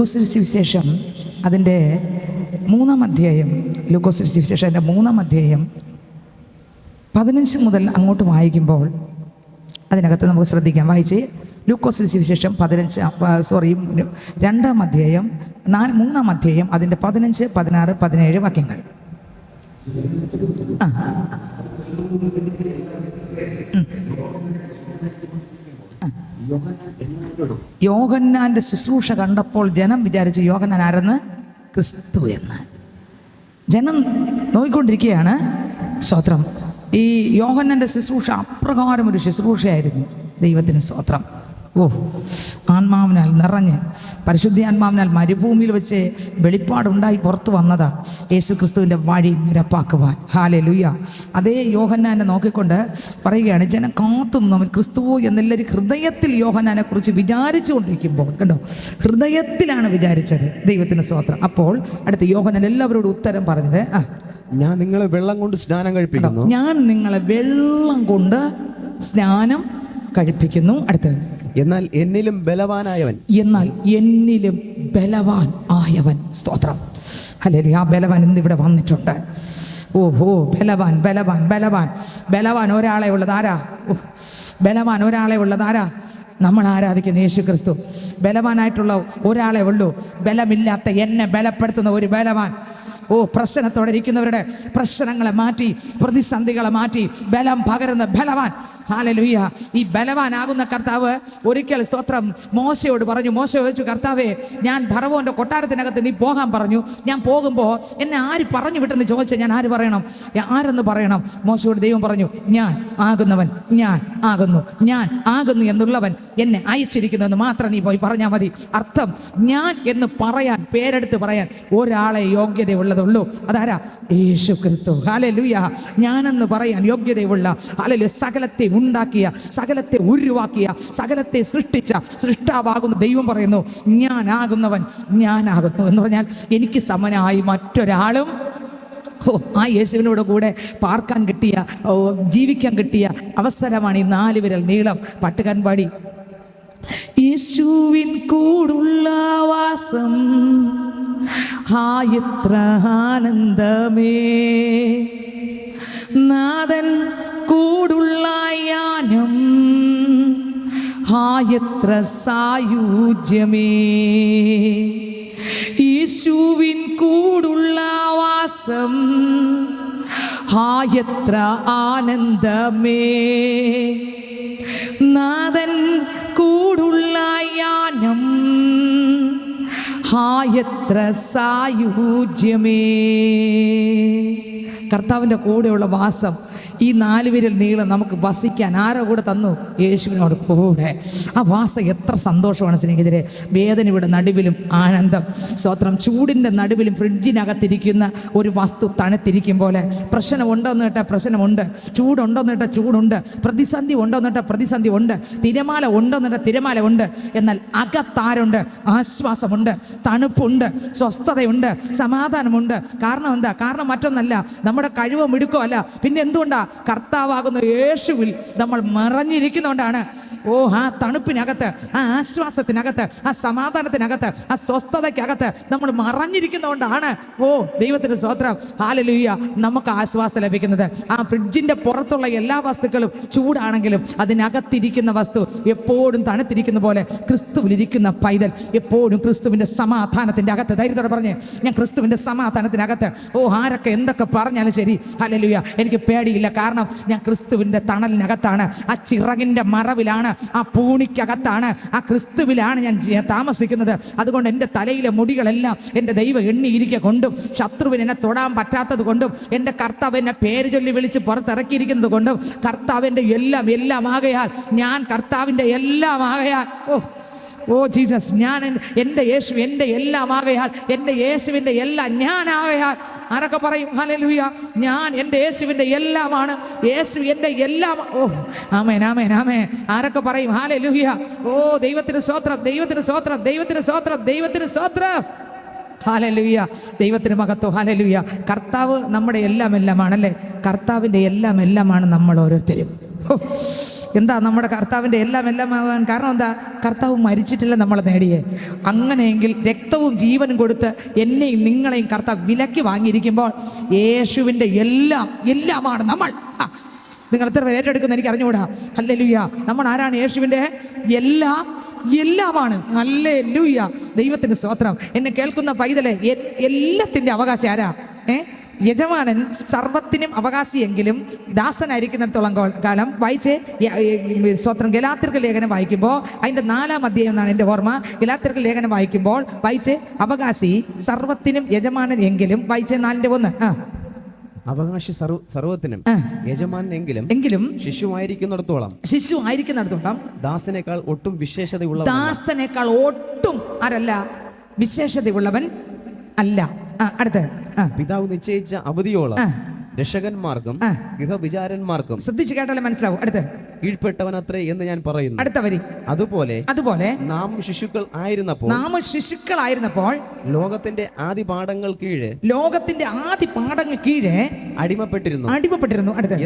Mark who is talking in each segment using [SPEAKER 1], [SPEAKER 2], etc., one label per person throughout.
[SPEAKER 1] ലൂക്കോസിന്റെ സുവിശേഷം അതിൻ്റെ 3-ാം അധ്യായം, ലൂക്കോസിന്റെ സുവിശേഷം അതിൻ്റെ 3-ാം അധ്യായം 15 മുതൽ അങ്ങോട്ട് വായിക്കുമ്പോൾ അതിനകത്ത് നമുക്ക് ശ്രദ്ധിക്കാം. വായിച്ച് ലൂക്കോസിന്റെ സുവിശേഷം 2-ാം അധ്യായം 3-ാം അധ്യായം അതിൻ്റെ 15, 16, 17 വാക്യങ്ങൾ. യോഹന്നാന്റെ ശുശ്രൂഷ കണ്ടപ്പോൾ ജനം വിചാരിച്ചു യോഹന്നാൻ ആരെന്ന്? ക്രിസ്തു എന്ന്. ജനം നോക്കിക്കൊണ്ടിരിക്കുകയാണ്. സ്തോത്രം. ഈ യോഹന്നാന്റെ ശുശ്രൂഷ അപ്രകാരം ഒരു ശുശ്രൂഷയായിരുന്നു. ദൈവത്തിന് സ്തോത്രം. ആത്മാവിനാൽ നിറഞ്ഞ് പരിശുദ്ധാത്മാവിനാൽ മരുഭൂമിയിൽ വെച്ച് വെളിപ്പാടുണ്ടായി പുറത്തു വന്നതാ യേശു ക്രിസ്തുവിൻ്റെ വഴി നിരപ്പാക്കുവാൻ. ഹല്ലേലൂയ. അതേ യോഹന്നാനെ നോക്കിക്കൊണ്ട് പറയുകയാണ്, ജനം കാത്തുനിന്നവൻ ക്രിസ്തുവോ എന്നെല്ലാവരും ഹൃദയത്തിൽ യോഹന്നാനെ കുറിച്ച് വിചാരിച്ചു കൊണ്ടിരിക്കുമ്പോൾ, കണ്ടോ, ഹൃദയത്തിലാണ് വിചാരിച്ചത്. ദൈവത്തിന് സ്തോത്രം. അപ്പോൾ അടുത്ത് യോഹന്നാൻ എല്ലാവരോടും ഉത്തരം പറഞ്ഞത്,
[SPEAKER 2] ഞാൻ നിങ്ങളെ വെള്ളം കൊണ്ട് സ്നാനം കഴിപ്പിക്കുന്നു.
[SPEAKER 1] ഞാൻ നിങ്ങളെ വെള്ളം കൊണ്ട് സ്നാനം കഴിപ്പിക്കുന്നു. അടുത്ത്,
[SPEAKER 2] എന്നാൽ എന്നിലും ബലവാനായവൻ,
[SPEAKER 1] എന്നാൽ എന്നിലും ബലവാൻ ആയവൻ. സ്തോത്രം. ഹല്ലേലൂയ. ആ ബലവാൻ ഇന്നിവിടെ വന്നിട്ടുണ്ട്. ബലവാൻ ബലവാൻ ബലവാൻ ബലവാൻ ഒരാളെ ഉള്ളതാരാ? ബലവാൻ ഒരാളെ ഉള്ളതാരാ? നമ്മൾ ആരാധിക്കുന്ന യേശു ക്രിസ്തു. ബലവാനായിട്ടുള്ള ഒരാളെ ഉള്ളൂ. ബലമില്ലാത്ത എന്നെ ബലപ്പെടുത്തുന്ന ഒരു ബലവാൻ. പ്രശ്നത്തോടെ ഇരിക്കുന്നവരുടെ പ്രശ്നങ്ങളെ മാറ്റി, പ്രതിസന്ധികളെ മാറ്റി ബലം പകരുന്ന ബലവാൻ. ഹല്ലേലൂയ. ഈ ബലവാനാകുന്ന കർത്താവ് ഒരിക്കൽ, സ്തോത്രം, മോശയോട് പറഞ്ഞു. മോശ ചോദിച്ചു, കർത്താവേ, ഞാൻ ഫറവോന്റെ കൊട്ടാരത്തിനകത്ത് നീ പോകാൻ പറഞ്ഞു, ഞാൻ പോകുമ്പോൾ എന്നെ ആര് പറഞ്ഞു വിട്ടെന്ന് ചോദിച്ചാൽ ഞാൻ ആര് പറയണം? ആരെന്ന് പറയണം? മോശയോട് ദൈവം പറഞ്ഞു, ഞാൻ ആകുന്നവൻ, ഞാൻ ആകുന്നു, ഞാൻ ആകുന്നു എന്നുള്ളവൻ എന്നെ അയച്ചിരിക്കുന്നെന്ന് മാത്രം നീ പോയി പറഞ്ഞാൽ മതി. അർത്ഥം, ഞാൻ എന്ന് പറയാൻ, പേരെടുത്ത് പറയാൻ ഒരാളെ യോഗ്യതയുള്ളതുള്ളൂ. അതാരാ? യേശു ക്രിസ്തു. ഹല്ലേലൂയ. ഞാനെന്ന് പറയാൻ യോഗ്യതയുള്ള, ഹല്ലേലൂയ, സകലത്തെ ഉണ്ടാക്കിയ, സകലത്തെ ഉരുവാക്കിയ, സകലത്തെ സൃഷ്ടിച്ച സൃഷ്ടാവാകുന്ന ദൈവം പറയുന്നു, ഞാനാകുന്നവൻ ഞാനാകുന്നു എന്ന് പറഞ്ഞാൽ എനിക്ക് സമനായി മറ്റൊരാളും ആ യേശുവിനോട് കൂടെ പാർക്കാൻ കിട്ടിയ, ജീവിക്കാൻ കിട്ടിയ അവസരമാണ് ഈ 4 വിരൽ നീളം. പാട്ടുകാരൻ പാടി, യേശുവിൻ കൂടുള്ള വാസം എത്ര ആനന്ദമേ, നാഥൻ കൂടുള്ള യാനം എത്ര സായുജ്യമേ, യേശുവിൻ കൂടുള്ള വാസം എത്ര ആനന്ദമേ, നാഥൻ കൂടുള്ള യാനം എത്ര സായുജ്യമേ. കർത്താവിൻ്റെ കൂടെയുള്ള വാസം, ഈ 4 വിരൽ നീളം നമുക്ക് വസിക്കാൻ ആരോ കൂടെ തന്നു? യേശുവിനോട് കൂടെ. ആ വാസം എത്ര സന്തോഷമാണ് സ്നേഹിതരെ. വേദനയുടെ നടുവിലും ആനന്ദം. സ്തോത്രം. ചൂടിൻ്റെ നടുവിലും ഫ്രിഡ്ജിനകത്തിരിക്കുന്ന ഒരു വസ്തു തണുത്തിരിക്കും പോലെ. പ്രശ്നം ഉണ്ടോയെന്ന് കേട്ടാൽ പ്രശ്നമുണ്ട്, ചൂടുണ്ടോയെന്ന് കേട്ടാൽ ചൂടുണ്ട്, പ്രതിസന്ധി ഉണ്ടോയെന്ന് കേട്ടാൽ പ്രതിസന്ധി ഉണ്ട്, തിരമാല ഉണ്ടോയെന്ന് കേട്ടാൽ തിരമാല ഉണ്ട്. എന്നാൽ അകത്താരുണ്ട്? ആശ്വാസമുണ്ട്, തണുപ്പുണ്ട്, സ്വസ്ഥതയുണ്ട്, സമാധാനമുണ്ട്. കാരണം എന്താ? കാരണം മറ്റൊന്നല്ല, നമ്മുടെ കഴിവോ മിടുക്കോ അല്ല. പിന്നെ എന്തുകൊണ്ടാ? കർത്താവാകുന്ന യേശുവിൽ നമ്മൾ മറഞ്ഞിരിക്കുന്നതുകൊണ്ടാണ്. ആ തണുപ്പിനകത്ത്, ആ ആശ്വാസത്തിനകത്ത്, ആ സമാധാനത്തിനകത്ത്, ആ സ്വസ്ഥതയ്ക്കകത്ത് നമ്മൾ മറഞ്ഞിരിക്കുന്നതുകൊണ്ടാണ്. ദൈവത്തിന് സ്തോത്രം. ഹല്ലേലൂയ. നമുക്ക് ആശ്വാസം ലഭിക്കുന്നത്. ആ ഫ്രിഡ്ജിന്റെ പുറത്തുള്ള എല്ലാ വസ്തുക്കളും ചൂടാണെങ്കിലും അതിനകത്തിരിക്കുന്ന വസ്തു എപ്പോഴും തണുത്തിരിക്കുന്ന പോലെ ക്രിസ്തുവിലിരിക്കുന്ന പൈതൽ എപ്പോഴും ക്രിസ്തുവിന്റെ സമാധാനത്തിന്റെ അകത്ത്. ധൈര്യത്തോടെ പറഞ്ഞ്, ഞാൻ ക്രിസ്തുവിന്റെ സമാധാനത്തിനകത്ത്. ആരൊക്കെ എന്തൊക്കെ പറഞ്ഞാലും ശരി, ഹല്ലേലൂയ, എനിക്ക് പേടിയില്ല. കാരണം ഞാൻ ക്രിസ്തുവിന്റെ തണലിനകത്താണ്, ആ ചിറകിന്റെ മറവിലാണ്, ആ പൂണിക്കകത്താണ്, ആ ക്രിസ്തുവിലാണ് ഞാൻ താമസിക്കുന്നത്. അതുകൊണ്ട് എൻ്റെ തലയിലെ മുടികളെല്ലാം എൻ്റെ ദൈവം എണ്ണിയിരിക്കുക കൊണ്ടും, ശത്രുവിന് എന്നെ തൊടാൻ പറ്റാത്തത് കൊണ്ടും, എൻ്റെ കർത്താവ് എന്നെ പേര് ചൊല്ലി വിളിച്ച് പുറത്തിറക്കിയിരിക്കുന്നത് കൊണ്ടും, കർത്താവിൻ്റെ എല്ലാം ആകയാൽ, ഞാൻ കർത്താവിൻ്റെ എല്ലാം ആകയാൽ, ജീസസ്, ഞാൻ എൻ്റെ യേശു എൻ്റെ എല്ലാം ആകയാൽ, എൻ്റെ യേശുവിൻ്റെ എല്ലാം ഞാനാകയാൽ. ആരൊക്കെ പറയും ഹല്ലേലൂയ, ഞാൻ എൻ്റെ യേശുവിൻ്റെ എല്ലാമാണ്, യേശു എൻ്റെ എല്ലാം. ആമേൻ ആമേൻ ആമേൻ. ആരൊക്കെ പറയും ഹല്ലേലൂയ? ദൈവത്തിന് സ്തോത്രം, ദൈവത്തിന് സ്തോത്രം, ദൈവത്തിന് സ്തോത്രം, ദൈവത്തിന് സ്തോത്രം. ഹല്ലേലൂയ. ദൈവത്തിന് മഹത്വം. ഹല്ലേലൂയ. കർത്താവ് നമ്മുടെ എല്ലാമാണല്ലേ. കർത്താവിൻ്റെ എല്ലാമാണ് നമ്മൾ ഓരോരുത്തരും. എന്താ നമ്മുടെ കർത്താവിൻ്റെ എല്ലാമാകാൻ കാരണം? എന്താ? കർത്താവ് മരിച്ചിട്ടില്ല നമ്മളെ നേടിയേ. അങ്ങനെയെങ്കിൽ രക്തവും രക്തവും ജീവനും കൊടുത്ത് എന്നെയും നിങ്ങളെയും കർത്താവ് വിലക്കി വാങ്ങിയിരിക്കുമ്പോൾ യേശുവിൻ്റെ എല്ലാമാണ് നമ്മൾ. നിങ്ങൾ എത്ര പേര് ഏറ്റെടുക്കുന്ന എനിക്ക് അറിഞ്ഞുകൂടാ. ഹല്ലേലൂയ. നമ്മൾ ആരാണ്? യേശുവിൻ്റെ എല്ലാമാണ്. ഹല്ലേലൂയ. ദൈവത്തിന് സ്തോത്രം. എന്നെ കേൾക്കുന്ന പൈതലെ, എല്ലാത്തിൻ്റെ അവകാശം ആരാ? യജമാനൻ സർവത്തിനും അവകാശിയെങ്കിലും ദാസനായിരിക്കുന്നിടത്തോളം കാലം. വായിച്ച് സ്തോത്രം. ഗലാത്യർക്ക് ലേഖനം വായിക്കുമ്പോൾ അതിൻ്റെ 4-ാം അധ്യായം എന്നാണ് എൻ്റെ ഓർമ്മ. ഗലാത്യർക്ക് ലേഖനം വായിക്കുമ്പോൾ വായിച്ച് അവകാശി സർവത്തിനും യജമാനൻ എങ്കിലും. വായിച്ച് 4:1.
[SPEAKER 2] അവകാശി സർവത്തിനും യജമാനെങ്കിലും ശിശുവായിരിക്കുന്നിടത്തോളം ദാസനേക്കാൾ ഒട്ടും ആരല്ല? വിശേഷതയുള്ളവൻ അല്ല. അടുത്ത് പിതാവ് നിശ്ചയിച്ച അവധിയോളം രക്ഷകന്മാർക്കും ഗൃഹവിചാരന്മാർക്കും, ശ്രദ്ധിച്ചു കേട്ടാലേ മനസ്സിലാവും, അടുത്ത് കീഴ്പ്പെട്ടവനത്രേ എന്ന് ഞാൻ പറയുന്നു. അടുത്ത വരി. അതുപോലെ നാം ശിശുക്കൾ ആയിരുന്നപ്പോൾ ലോകത്തിന്റെ ആദി പാഠങ്ങൾ കീഴെ അടിമപ്പെട്ടിരുന്നു. അടുത്ത്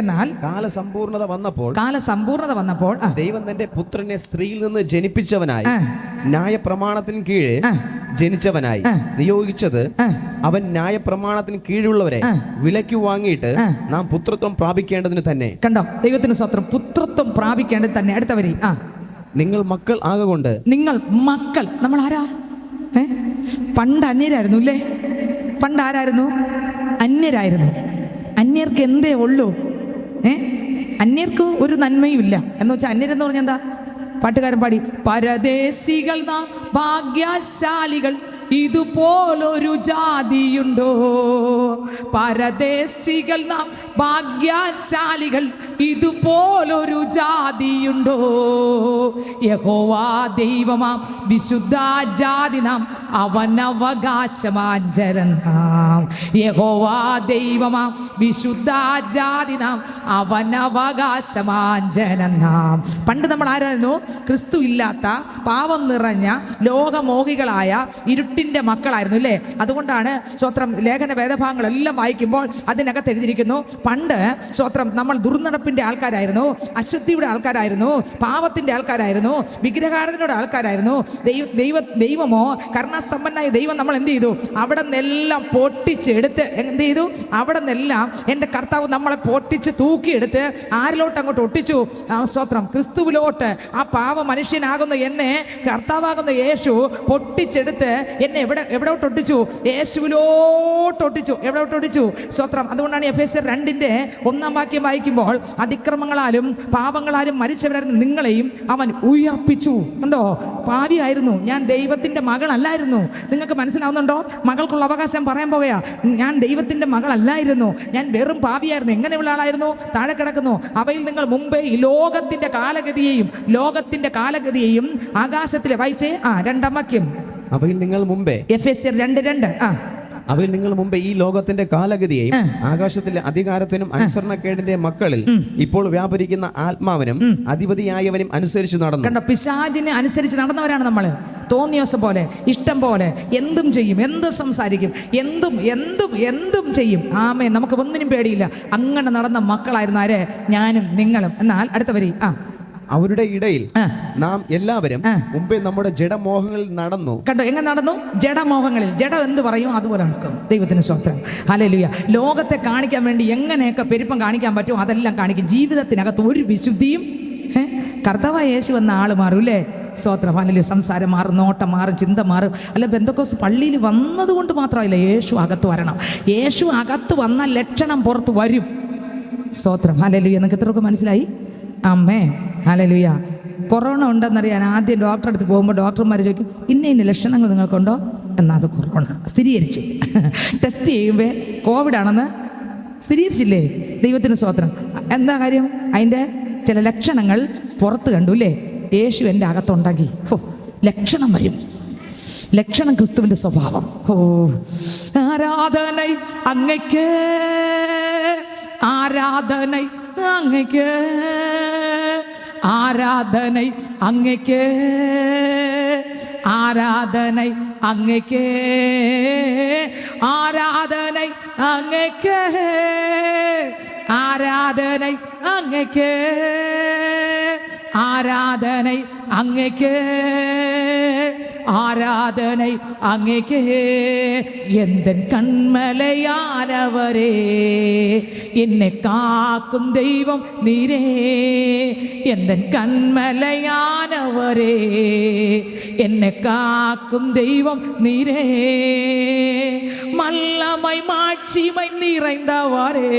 [SPEAKER 2] എന്നാൽ കാലസമ്പൂർണത വന്നപ്പോൾ ദൈവം തന്റെ പുത്രനെ സ്ത്രീയിൽ നിന്ന് ജനിപ്പിച്ചവനായി, ന്യായപ്രമാണത്തിന് കീഴെ ജനിച്ചവനായി നിയോഗിച്ചത്. അവൻ ന്യായപ്രമാണത്തിന് കീഴുള്ളവരെ വിലയ്ക്ക് വാങ്ങിയിട്ട് നാം പുത്രത്വം പ്രാപിക്കേണ്ടതിന് തന്നെ. കണ്ടോ? ദൈവത്തിന് സ്തോത്രം. പുത്രത്വം പ്രാപിക്കേണ്ടത് തന്നെ. അടുത്ത വരി. നിങ്ങൾ മക്കൾ ആകൊണ്ട്. നമ്മൾ ആരാ? പണ്ട് അന്യരായിരുന്നു അല്ലേ? പണ്ട് ആരായിരുന്നു? അന്യരായിരുന്നു. അന്യർക്ക് എന്തേ ഉള്ളൂ? അന്യർക്ക് ഒരു നന്മയും ഇല്ല. എന്ന് വെച്ചാൽ അന്യരെന്ന് പറഞ്ഞാൽ എന്താ? പാട്ടുകാരൻ പാടി, പരദേശികൾ നാം ഭാഗ്യശാലികൾ, ഇതുപോലൊരു ജാതിയുണ്ടോ? പരദേശികൾ നാം ഭാഗ്യശാലികൾ, ഇതുപോലൊരു ജാതിയുണ്ടോ? യഹോവാ ദൈവമാം വിശുദ്ധ ജാതി നാം, അവനവകാശമാഞ്ചരൻ നാം. യഹോവാ ദൈവമാം വിശുദ്ധ ജാതി നാം, അവനവകാശമാഞ്ചരൻ നാം. പണ്ട് നമ്മൾ ആരായിരുന്നു? ക്രിസ്തു ഇല്ലാത്ത പാപം നിറഞ്ഞ ലോകമോഹികളായ ഇരുട്ടിൻ്റെ മക്കളായിരുന്നു അല്ലേ? അതുകൊണ്ടാണ് സ്തോത്രം ലേഖന വേദഭാഗങ്ങളെല്ലാം വായിക്കുമ്പോൾ അതിനകത്ത് എഴുതിയിരിക്കുന്നു, പണ്ട് സ്തോത്രം നമ്മൾ ദുർനടപ്പിൻ്റെ ആൾക്കാരായിരുന്നു, അശുദ്ധിയുടെ ആൾക്കാരായിരുന്നു, പാപത്തിൻ്റെ ആൾക്കാരായിരുന്നു, വിഗ്രഹാരാധനയുടെ ആൾക്കാരായിരുന്നു. ദൈവമോ കരുണാസമ്പന്നനായ ദൈവം നമ്മൾ എന്ത് ചെയ്തു? അവിടെ നിന്നെല്ലാം പൊട്ടിച്ചെടുത്ത് എന്ത് ചെയ്തു? അവിടെ നിന്നെല്ലാം എൻ്റെ കർത്താവ് നമ്മളെ പൊട്ടിച്ച് തൂക്കിയെടുത്ത് ആരിലോട്ട് അങ്ങോട്ട് ഒട്ടിച്ചു? സ്തോത്രം ക്രിസ്തുവിലോട്ട്. ആ പാവ മനുഷ്യനാകുന്ന എന്നെ കർത്താവാകുന്ന യേശു പൊട്ടിച്ചെടുത്ത് എന്നെ എവിടോട്ട് ഒട്ടിച്ചു? യേശുവിലോട്ട് ഒട്ടിച്ചു. എവിടോട്ട് ഒട്ടിച്ചു? സ്തോത്രം. അതുകൊണ്ടാണ് എഫേസ്യർ 2:1 വാക്യം വായിക്കുമ്പോൾ, അതിക്രമങ്ങളാലും പാപങ്ങളാലും മരിച്ചവരായിരുന്നു നിങ്ങളെയും അവൻ ഉയർപ്പിച്ചു. കണ്ടോ? പാപിയായിരുന്നു ഞാൻ, ദൈവത്തിൻ്റെ മകളല്ലായിരുന്നു. നിങ്ങൾക്ക് മനസ്സിലാവുന്നുണ്ടോ? മകൾക്കുള്ള അവകാശം പറയാൻ പോവുകയാ. ഞാൻ ദൈവത്തിൻ്റെ മകളല്ലായിരുന്നു, ഞാൻ വെറും പാപിയായിരുന്നു. എങ്ങനെയുള്ള ആളായിരുന്നു? താഴെ കിടക്കുന്നു. അവയിൽ നിങ്ങൾ മുമ്പേ ഈ ലോകത്തിൻ്റെ കാലഗതിയെയും ആകാശത്തിലെ വായിച്ചേ 2-ാം വാക്യം. അവയിൽ നിങ്ങൾ മുമ്പേ എഫേസ്യർ 2:2 അവയിൽ നിങ്ങൾ മുമ്പേ ഈ ലോകത്തിന്റെ കാലഗതിയെയും ആകാശത്തിലെ അധികാരത്തിനും അനുസരണക്കേടിന്റെ മക്കളിൽ ഇപ്പോൾ വ്യാപരിക്കുന്ന ആത്മാവിനും അധിപതിയായവനും അനുസരിച്ച് നടന്നു. കണ്ടോ? പിശാചിനെ അനുസരിച്ച് നടന്നവരാണ് നമ്മൾ. തോന്നിയോസ പോലെ, ഇഷ്ടം പോലെ എന്തും ചെയ്യും, എന്തും സംസാരിക്കും, എന്തും ചെയ്യും. ആമേ, നമുക്ക് ഒന്നിനും പേടിയില്ല. അങ്ങനെ നടന്ന മക്കളായിരുന്നു ആര്? ഞാനും നിങ്ങളും. എന്നാൽ അടുത്ത വരി. അവരുടെ ഇടയിൽ നാം എല്ലാവരും മുമ്പേ നമ്മുടെ ജഡമോഹങ്ങളിൽ നടന്നു. കണ്ടോ? എങ്ങനെ നടന്നു? ജഡമോഹങ്ങളിൽ. ജഡം എന്ത് പറയും അതുപോലെ നടക്കും. ദൈവത്തിന് സ്തോത്രം. ഹല്ലേലൂയ. ലോകത്തെ കാണിക്കാൻ വേണ്ടി എങ്ങനെയൊക്കെ പെരുപ്പം കാണിക്കാൻ പറ്റുമോ അതെല്ലാം കാണിക്കും. ജീവിതത്തിനകത്ത് ഒരു വിശുദ്ധിയും. കർത്താവായ യേശു വന്ന ആൾ മാറും അല്ലേ? സ്തോത്രം. ഹല്ലേലൂയ. സംസാരം മാറും, നോട്ടം മാറും, ചിന്ത മാറും. അല്ല, പെന്തക്കോസ്ത് പള്ളിയിൽ വന്നതുകൊണ്ട് മാത്രമല്ല, യേശു അകത്ത് വരണം. യേശു അകത്ത് വന്ന ലക്ഷണം പുറത്ത് വരും. സ്തോത്രം. ഹല്ലേലൂയ. നിങ്ങൾക്ക് എത്രയൊക്കെ മനസ്സിലായി? അമ്മേ. ഹല്ലേലൂയ. കൊറോണ ഉണ്ടെന്നറിയാൻ ആദ്യം ഡോക്ടറെ അടുത്ത് പോകുമ്പോൾ ഡോക്ടർമാർ ചോദിക്കും, ഇന്ന ലക്ഷണങ്ങൾ നിങ്ങൾക്കുണ്ടോ? എന്നാൽ അത് കൊറോണ സ്ഥിരീകരിച്ചു. ടെസ്റ്റ് ചെയ്യുമ്പോൾ കോവിഡാണെന്ന് സ്ഥിരീകരിച്ചില്ലേ? ദൈവത്തിന് സ്തോത്രം. എന്താ കാര്യം? അതിൻ്റെ ചില ലക്ഷണങ്ങൾ പുറത്ത് കണ്ടു അല്ലേ? യേശു എൻ്റെ അകത്തുണ്ടാക്കി. ലക്ഷണം വരും. ലക്ഷണം ക്രിസ്തുവിൻ്റെ സ്വഭാവം. ആരാധന അങ്ങയ്ക്ക്, ആരാധന അങ്ങയ്ക്ക്, ആരാധന അങ്ങയ്ക്ക്, ആരാധന അങ്ങയ്ക്ക്, ആരാധന അങ്ങയ്ക്ക്, ആരാധന അങ്ങയ്ക്ക്, ആരാധന അങ്ങയ്ക്ക്,
[SPEAKER 1] ആരാധனை അങ്ങേക്കേ എന്തൻ കൺമലയാനവരേ എന്നെ കാക്കും ദൈവം നീരേ എന്തൻ കൺമലയാനവരേ എന്നെ കാക്കും ദൈവം നീരേ வல்லமை மாட்சிமை நிறைந்தவரே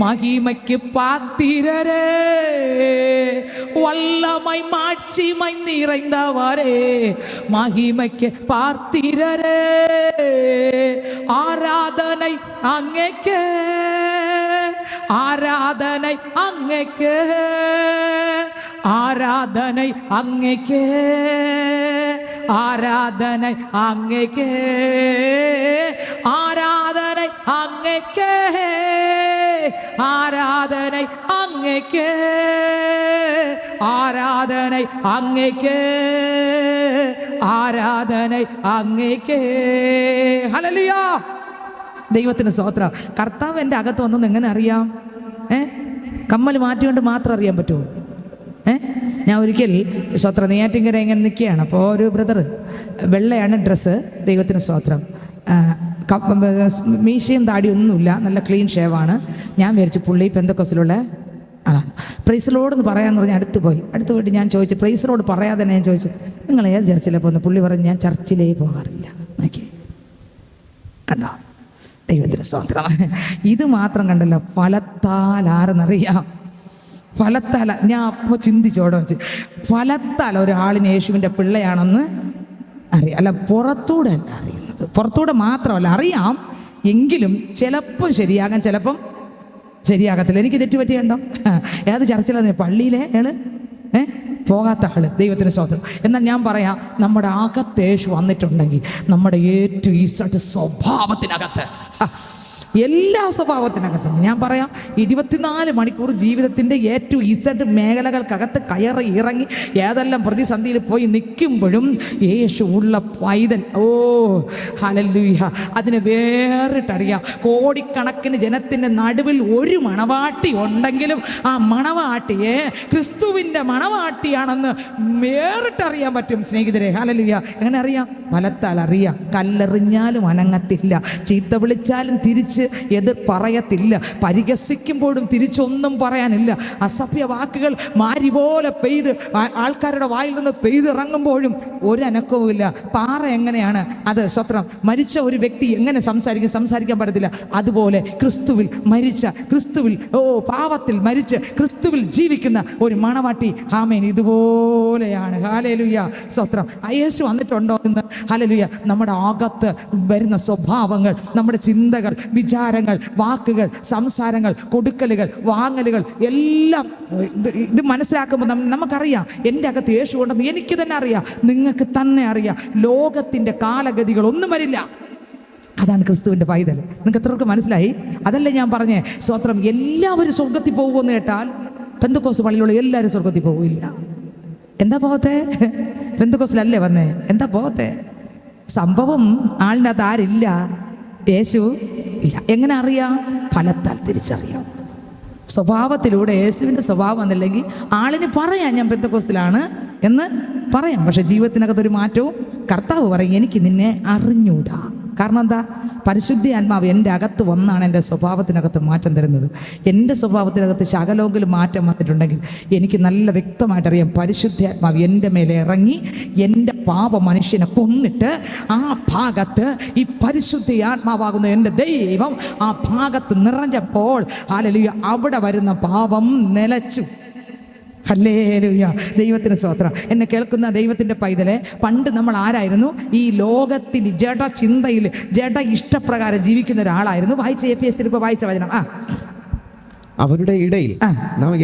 [SPEAKER 1] மகிமைக்கு பாத்திரரே வல்லமை மாட்சிமை நிறைந்தவரே மகிமைக்கு பார்த்திரரே ஆராதனை அங்கேக்கே ஆராதனை அங்கேக்கே ஆராதனை அங்கேக்கே ஆராதனை அங்கேக்கே ஆராதனை அங்கேக்கே ஆராதனை அங்கேக்கே ஆராதனை அங்கேக்கே ആരാധന അങ്ങേക്കേ. ഹല്ലേലൂയ. ദൈവത്തിന് സ്തോത്രം. കർത്താവ് എൻ്റെ അകത്ത് വന്നെന്ന് എങ്ങനെ അറിയാം? കമ്മൽ മാറ്റിക്കൊണ്ട് മാത്രം അറിയാൻ പറ്റുമോ? ഞാൻ ഒരിക്കൽ സ്തോത്രം നെയ്യാറ്റിൻകര ഇങ്ങനെ നിൽക്കുകയാണ്. അപ്പോൾ ഒരു ബ്രദർ, വെള്ളയാണ് ഡ്രസ്സ്, ദൈവത്തിന് സ്തോത്രം, മീശയും താടിയൊന്നുമില്ല, നല്ല ക്ലീൻ ഷേവാണ്. ഞാൻ വിചാരിച്ചു പുള്ളി പെന്തക്കോസ്തിലുള്ള ആളാണ്. പ്രൈസ് ലോഡ് എന്ന് പറയാമെന്ന് പറഞ്ഞാൽ അടുത്ത് പോയിട്ട് ഞാൻ ചോദിച്ചു, പ്രൈസ് ലോഡ് പറയാതെ തന്നെ ഞാൻ ചോദിച്ചു, നിങ്ങൾ ഏത് ചർച്ചിലാണ് പോകുന്നത്? പുള്ളി പറഞ്ഞു, ഞാൻ ചർച്ചിലേ പോകാറില്ല. നോക്കി കണ്ടോ, ദൈവത്തിന് സ്തോത്രം. ഇത് മാത്രം കണ്ടല്ലോ, ഫലത്താൽ ആരെന്നറിയാം? ഫലത്താൽ. ഞാൻ അപ്പോൾ ചിന്തിച്ചോടെ വെച്ച്, ഫലത്താൽ ഒരാളിന് യേശുവിൻ്റെ പിള്ളയാണെന്ന് അറിയാം. അല്ല, പുറത്തൂടെ അല്ല അറിയുന്നത്. പുറത്തൂടെ മാത്രമല്ല അറിയാം, എങ്കിലും ചിലപ്പം ശരിയാകാം, ചിലപ്പം ശരിയാകത്തില്ല. എനിക്ക് തെറ്റുപറ്റിയുണ്ടോ? ഏത് ചർച്ചിലാണ്? പള്ളിയിലെ ആള് പോകാത്ത ആള്. ദൈവത്തിന് സ്തോത്രം. എന്നാൽ ഞാൻ പറയാം, നമ്മുടെ അകത്ത് യേശു വന്നിട്ടുണ്ടെങ്കിൽ നമ്മുടെ ഏറ്റവും ഈസട്ട് സ്വഭാവത്തിനകത്ത്, എല്ലാ സ്വഭാവത്തിനകത്തും ഞാൻ പറയാം, 24 മണിക്കൂർ ജീവിതത്തിൻ്റെ ഏറ്റവും ഇസഡ് മേഖലകൾക്കകത്ത് കയറി ഇറങ്ങി ഏതെല്ലാം പ്രതിസന്ധിയിൽ പോയി നിൽക്കുമ്പോഴും യേശു ഉള്ള പൈതൽ, ഓ ഹല്ലേലൂയ, അതിനെ വേറിട്ടറിയാം. കോടിക്കണക്കിന് ജനത്തിൻ്റെ നടുവിൽ ഒരു മണവാട്ടി ഉണ്ടെങ്കിലും ആ മണവാട്ടിയെ ക്രിസ്തുവിൻ്റെ മണവാട്ടിയാണെന്ന് വേറിട്ടറിയാൻ പറ്റും സ്നേഹിതരെ. ഹല്ലേലൂയ. എങ്ങനെ അറിയാം? ഫലത്താൽ അറിയാം. കല്ലെറിഞ്ഞാലും അനങ്ങത്തില്ല, ചീത്ത വിളിച്ചാലും തിരിച്ച് എതിർ പറയത്തില്ല, പരിഹസിക്കുമ്പോഴും തിരിച്ചൊന്നും പറയാനില്ല. അസഭ്യ വാക്കുകൾ മാരി പോലെ പെയ്ത് ആൾക്കാരുടെ വായിൽ നിന്ന് പെയ്തിറങ്ങുമ്പോഴും ഒരനക്കവുമില്ല. പാറ എങ്ങനെയാണ് അത് സ്വത്രം മരിച്ച ഒരു വ്യക്തി എങ്ങനെ സംസാരിക്കാൻ പറ്റത്തില്ല. അതുപോലെ ക്രിസ്തുവിൽ മരിച്ച, ക്രിസ്തുവിൽ പാവത്തിൽ മരിച്ച് ക്രിസ്തുവിൽ ജീവിക്കുന്ന ഒരു മണവാട്ടി, ആമേൻ, ഇതുപോലെയാണ്. ഹല്ലേലൂയ. സ്വത്രം. യേശു വന്നിട്ടുണ്ടോ എന്ന്? ഹല്ലേലൂയ. നമ്മുടെ അകത്ത് വരുന്ന സ്വഭാവങ്ങൾ, നമ്മുടെ ചിന്തകൾ, വിചാരങ്ങൾ, വാക്കുകൾ, സംസാരങ്ങൾ, കൊടുക്കലുകൾ, വാങ്ങലുകൾ എല്ലാം ഇത് മനസ്സിലാക്കുമ്പോൾ നമുക്കറിയാം എൻ്റെ അകത്ത് യേശു ഉണ്ടെന്ന് എനിക്ക് തന്നെ അറിയാം, നിങ്ങൾക്ക് തന്നെ അറിയാം. ലോകത്തിൻ്റെ കാലഗതികൾ ഒന്നും വരില്ല. അതാണ് ക്രിസ്തുവിൻ്റെ പൈതൽ. നിങ്ങൾക്ക് എത്രയൊക്കെ മനസ്സിലായി? അതല്ലേ ഞാൻ പറഞ്ഞേ, സ്വത്രം എല്ലാവരും സ്വർഗത്തിൽ പോകുമെന്ന് കേട്ടാൽ പെന്തക്കോസ്ത് പള്ളിയിലുള്ള എല്ലാവരും സ്വർഗത്തിൽ പോകില്ല. എന്താ പോകത്തെ? പെന്തക്കോസ്തിലല്ലേ വന്നേ? എന്താ പോകത്തെ? സംഭവം ആളിൻ്റെ അത് ആരില്ല, യേശു ഇല്ല. എങ്ങനെ അറിയാം? ഫലത്താൽ തിരിച്ചറിയാം. സ്വഭാവത്തിലൂടെ യേശുവിൻ്റെ സ്വഭാവം വന്നില്ലെങ്കിൽ ആളിന് പറയാം ഞാൻ പെന്തക്കോസ്തിലാണ് എന്ന് പറയാം, പക്ഷെ ജീവിതത്തിനകത്തൊരു മാറ്റവും കർത്താവ് പറയും, എനിക്ക് നിന്നെ അറിഞ്ഞൂടാ. കാരണം എന്താ? പരിശുദ്ധ ആത്മാവ് എൻ്റെ അകത്ത് വന്നാണ് എൻ്റെ സ്വഭാവത്തിനകത്ത് മാറ്റം തരുന്നത്. എൻ്റെ സ്വഭാവത്തിനകത്ത് ശകലോങ്കിലും മാറ്റം വന്നിട്ടുണ്ടെങ്കിൽ എനിക്ക് നല്ല വ്യക്തമായിട്ടറിയാം, പരിശുദ്ധ ആത്മാവ് എൻ്റെ മേലെ ഇറങ്ങി എൻ്റെ പാപ മനുഷ്യനെ കൊന്നിട്ട് ആ ഭാഗത്ത് ഈ പരിശുദ്ധ ആത്മാവാകുന്ന എൻ്റെ ദൈവം ആ ഭാഗത്ത് നിറഞ്ഞപ്പോൾ, ഹല്ലേലൂയ, അവിടെ വരുന്ന പാപം നിലച്ചു. ഹല്ലേലൂയ. ദൈവത്തിന് സ്തോത്രം. എന്നെ കേൾക്കുന്ന ദൈവത്തിൻ്റെ പൈതലെ, പണ്ട് നമ്മൾ ആരായിരുന്നു? ഈ ലോകത്തിൽ ജഡ ചിന്തയിൽ ജഡ ഇഷ്ടപ്രകാരം ജീവിക്കുന്ന ഒരാളായിരുന്നു. വായിച്ച എഫേസ്യർ ഇപ്പോൾ വായിച്ച വചനം.
[SPEAKER 2] അവരുടെ ഇടയിൽ നാം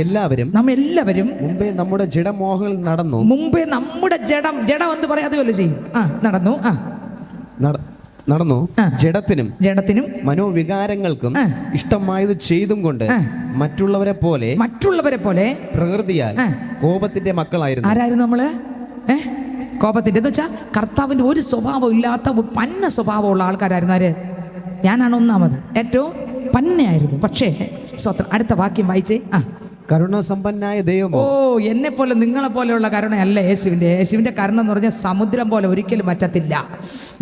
[SPEAKER 2] എല്ലാവരും മുമ്പേ നമ്മുടെ ജഡമോഹങ്ങളിൽ നടന്നു. മുമ്പേ നമ്മുടെ ജഡം എന്ന് പറയാതെയല്ലോ ചെയ്യും. നടന്നു ജഡത്തിനും മനോവികാരങ്ങൾക്കും ഇഷ്ടമായത് ചെയ്തും കൊണ്ട് മറ്റുള്ളവരെ പോലെ പ്രകൃതിയാൽ കോപത്തിന്റെ മക്കളായിരുന്നു. ആരായിരുന്നു നമ്മള്? കോപത്തിന്റെ എന്ന് വെച്ചാൽ കർത്താവിന്റെ ഒരു സ്വഭാവം ഇല്ലാത്ത പന്ന സ്വഭാവമുള്ള ആൾക്കാരായിരുന്നു. ആര്? ഞാനാണ് ഒന്നാമത്. ഏറ്റവും പന്നയായിരുന്നു. പക്ഷേ സ്വത്രം. അടുത്ത വാക്യം വായിച്ചേ. കരുണാസമ്പന്നായ ദൈവമോ.
[SPEAKER 1] എന്നെ പോലെ നിങ്ങളെ പോലെയുള്ള കരുണയല്ല യേശുവിൻ്റെ കരുണ എന്ന് പറഞ്ഞാൽ സമുദ്രം പോലെ ഒരിക്കലും പറ്റത്തില്ല,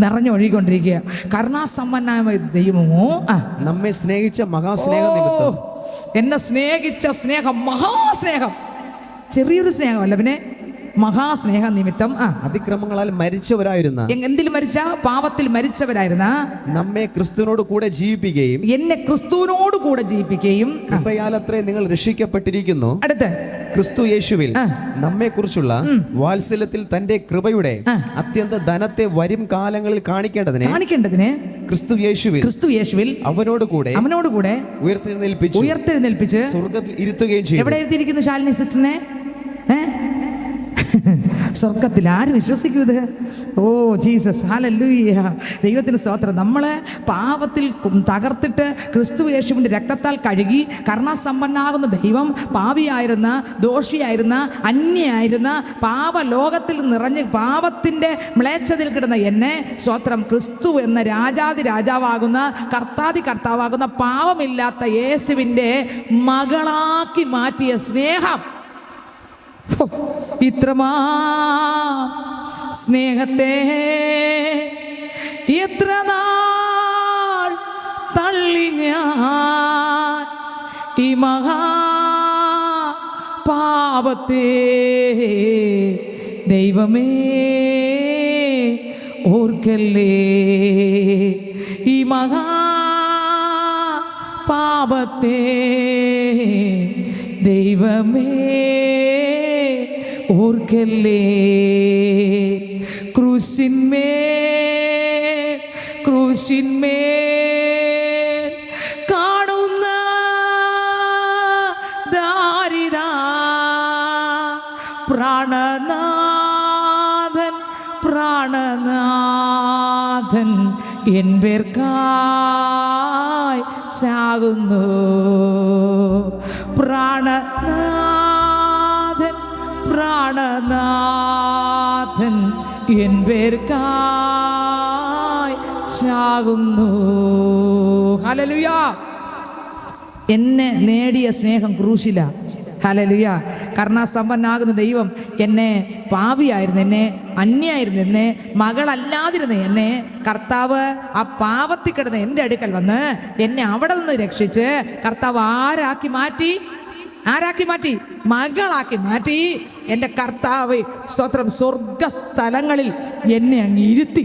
[SPEAKER 1] നിറഞ്ഞൊഴുകിക്കൊണ്ടിരിക്കുക. കരുണാസമ്പന്നായ ദൈവമോ
[SPEAKER 2] നമ്മെ സ്നേഹിച്ച മഹാസ്നേഹം നിമിത്തം.
[SPEAKER 1] എന്നെ സ്നേഹിച്ച സ്നേഹം മഹാസ്നേഹം, ചെറിയൊരു സ്നേഹമല്ല, പിന്നെ മഹാസ്നേഹ നിമിത്തം
[SPEAKER 2] അതിക്രമങ്ങളാൽ മരിച്ചവരായിരുന്ന,
[SPEAKER 1] എന്തിൽ മരിച്ച? പാപത്തിൽ മരിച്ചവരായിരുന്ന
[SPEAKER 2] നമ്മെ ക്രിസ്തുവിനോട് കൂടെ ജീവിപ്പിക്കുകയും,
[SPEAKER 1] എന്നെ ക്രിസ്തുവിനോട് കൂടെ ജീവിപ്പിക്കുകയും
[SPEAKER 2] കൃപയാലത്രേ നിങ്ങൾ രക്ഷിക്കപ്പെട്ടിരിക്കുന്നു.
[SPEAKER 1] അടുത്ത്
[SPEAKER 2] ക്രിസ്തു യേശുവിൽ നമ്മെ കുറിച്ചുള്ള വാത്സല്യത്തിൽ തന്റെ കൃപയുടെ അത്യന്ത ധനത്തെ വരും കാലങ്ങളിൽ കാണിക്കേണ്ടതിന് ക്രിസ്തു യേശുവിൽ അവനോട് കൂടെ ഉയർത്തെഴുന്നേൽപ്പിച്ച് സ്വർഗ്ഗത്തിൽ ഇരുത്തുകയും ചെയ്തു.
[SPEAKER 1] എവിടെ എഴുതിയിരിക്കുന്നു ശാലിനി സിസ്റ്ററിനെ? സ്വർഗത്തിൽ. ആര് വിശ്വസിക്കുന്നത്? ജീസസ്, ഹല്ലേലൂയ, ദൈവത്തിന് സ്തോത്രം. നമ്മളെ പാപത്തിൽ തകർത്തിട്ട് ക്രിസ്തു യേശുവിൻ്റെ രക്തത്താൽ കഴുകി കരുണാസമ്പന്നാകുന്ന ദൈവം പാപിയായിരുന്ന, ദോഷിയായിരുന്ന, അന്യായിരുന്ന, പാപലോകത്തിൽ നിറഞ്ഞ് പാപത്തിൻ്റെ മ്ലേച്ഛതയിൽ കിടന്ന എന്നെ സ്തോത്രം ക്രിസ്തു എന്ന രാജാവാകുന്ന കർത്താവാകുന്ന പാപമില്ലാത്ത യേശുവിൻ്റെ മകളാക്കി മാറ്റിയ സ്നേഹം. ഇത്രമാ സ്നേഹത്തെ എത്ര നാൾ തള്ളി ഞാൻ ഈ മഹാ പാപത്തെ, ദൈവമേ ഓർക്കല്ലേ ഈ മഹാ പാപത്തെ, ദൈവമേ ഓർക്കല്ലേ. ക്രൂശിന്മേൽ കാണുന്ന ദാരിദ പ്രാണനാഥൻ എൻ പേർക്കായി ചാകുന്നു. പ്രാണനാഥൻ എൻ പേർക്കായി ചാകുന്നു. ഹല്ലേലൂയ. എന്നെ നേടിയ സ്നേഹം ക്രൂശില. ഹല്ലേലൂയ. കരുണാസമ്പന്നാകുന്ന ദൈവം എന്നെ പാപിയായിരുന്നു, എന്നെ അന്യായിരുന്നു, എന്നെ മകളല്ലാതിരുന്ന എന്നെ കർത്താവ് ആ പാപത്തിൽ കിടന്ന് എൻ്റെ അടുക്കൽ വന്ന് എന്നെ അവിടെ നിന്ന് രക്ഷിച്ച് കർത്താവ് ആരാക്കി മാറ്റി? മകളാക്കി മാറ്റി. എൻ്റെ കർത്താവ് സ്തോത്രം സ്വർഗസ്ഥലങ്ങളിൽ എന്നെ അങ്ങ് ഇരുത്തി.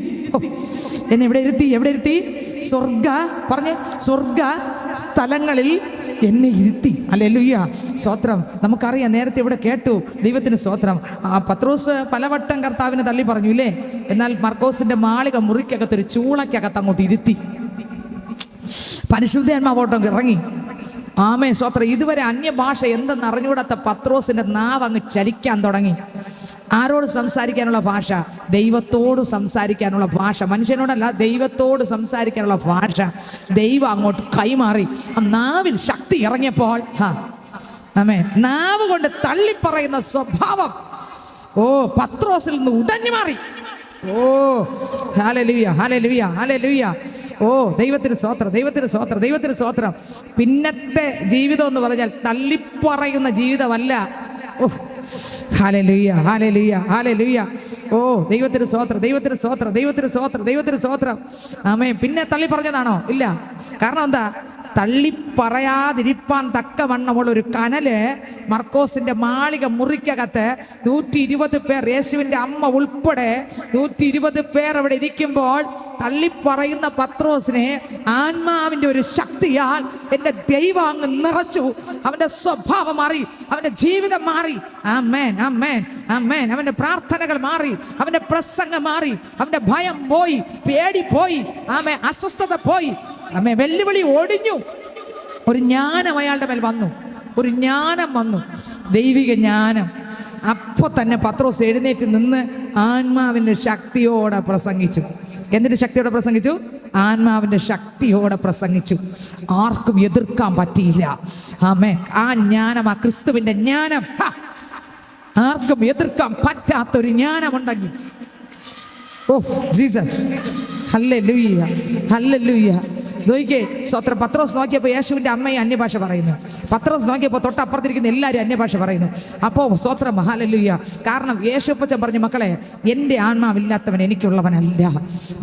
[SPEAKER 1] എന്നെ എവിടെ ഇരുത്തി? സ്വർഗ സ്ഥലങ്ങളിൽ എന്നെ ഇരുത്തി. ഹല്ലേലൂയ, സ്തോത്രം. നമുക്കറിയാം, നേരത്തെ ഇവിടെ കേട്ടു, ദൈവത്തിന് സ്തോത്രം. പത്രോസ് പലവട്ടം കർത്താവിനെ തള്ളി പറഞ്ഞു ഇല്ലേ? എന്നാൽ മർക്കോസിന്റെ മാളിക മുറിക്കകത്തൊരു ചൂളക്കകത്ത് അങ്ങോട്ട് ഇരുത്തി. പരിശുദ്ധാത്മാവോട്ടം ഇറങ്ങി. ആമേ, സ്തോത്രം. ഇതുവരെ അന്യഭാഷ എന്തെന്ന് അറിഞ്ഞുകൂടാത്ത പത്രോസിന്റെ നാവ് അങ്ങ് ചലിക്കാൻ തുടങ്ങി. ആരോട് സംസാരിക്കാനുള്ള ഭാഷ? ദൈവത്തോട് സംസാരിക്കാനുള്ള ഭാഷ. മനുഷ്യനോടല്ല, ദൈവത്തോട് സംസാരിക്കാനുള്ള ഭാഷ ദൈവം അങ്ങോട്ട് കൈമാറി. ആ നാവിൽ ശക്തി ഇറങ്ങിയപ്പോൾ ആമേ, നാവ് കൊണ്ട് തള്ളിപ്പറയുന്ന സ്വഭാവം പത്രോസിൽ നിന്ന് ഉടഞ്ഞു മാറി. ഹല്ലേലൂയ. ദൈവത്തിന് സ്തോത്രം. പിന്നത്തെ ജീവിതം എന്ന് പറഞ്ഞാൽ തള്ളിപ്പറയുന്ന ജീവിതമല്ല. ഹല്ലേലൂയ. ദൈവത്തിന് സ്തോത്രം. ആമേൻ. പിന്നെ തള്ളി പറഞ്ഞതാണോ? ഇല്ല. കാരണം എന്താ? തള്ളിപ്പറയാതിരിപ്പാൻ തക്കവണ്ണമുള്ള ഒരു കനല് മർക്കോസിന്റെ മാളിക മുറിക്കകത്ത് 120 പേർ, യേശുവിൻ്റെ അമ്മ ഉൾപ്പെടെ 120 പേർ അവിടെ ഇരിക്കുമ്പോൾ തള്ളിപ്പറയുന്ന പത്രോസിനെ ആത്മാവിൻ്റെ ഒരു ശക്തിയാൽ എൻ്റെ ദൈവം അങ്ങ് നിറച്ചു. അവൻ്റെ സ്വഭാവം മാറി, അവൻ്റെ ജീവിതം മാറി. ആമേൻ. അവൻ്റെ പ്രാർത്ഥനകൾ മാറി, അവൻ്റെ പ്രസംഗം മാറി, അവൻ്റെ ഭയം പോയി, പേടി പോയി, ആമേ, അസ്വസ്ഥത പോയി, ആമേ, വെല്ലുവിളി ഒടിഞ്ഞു. ഒരു ജ്ഞാനം അയാളുടെ മേൽ വന്നു, ദൈവിക ജ്ഞാനം. അപ്പോൾ തന്നെ പത്രോസ് എഴുന്നേറ്റ് നിന്ന് ആത്മാവിൻ്റെ ശക്തിയോടെ പ്രസംഗിച്ചു. എന്തിൻ്റെ ശക്തിയോടെ പ്രസംഗിച്ചു? ആത്മാവിൻ്റെ ശക്തിയോടെ പ്രസംഗിച്ചു. ആർക്കും എതിർക്കാൻ പറ്റിയില്ല. ആമേൻ. ആ ജ്ഞാനം, ആ ക്രിസ്തുവിൻ്റെ ജ്ഞാനം, ആർക്കും എതിർക്കാൻ പറ്റാത്തൊരു ജ്ഞാനമുണ്ടെങ്കിൽ ജീസസ്. ഹല്ലേലൂയ. നോക്കിക്കേ സ്വത്രം. പത്രോസ് നോക്കിയപ്പോൾ യേശുവിൻ്റെ അമ്മയും അന്യഭാഷ പറയുന്നു. പത്രോസ് നോക്കിയപ്പോൾ തൊട്ടപ്പുറത്തിരിക്കുന്ന എല്ലാവരും അന്യഭാഷ പറയുന്നു. അപ്പോൾ സ്വത്രം ഹല്ലേലൂയ. കാരണം യേശുപ്പച്ചൻ പറഞ്ഞു, മക്കളെ, എൻ്റെ ആത്മാവില്ലാത്തവൻ എനിക്കുള്ളവനല്ല.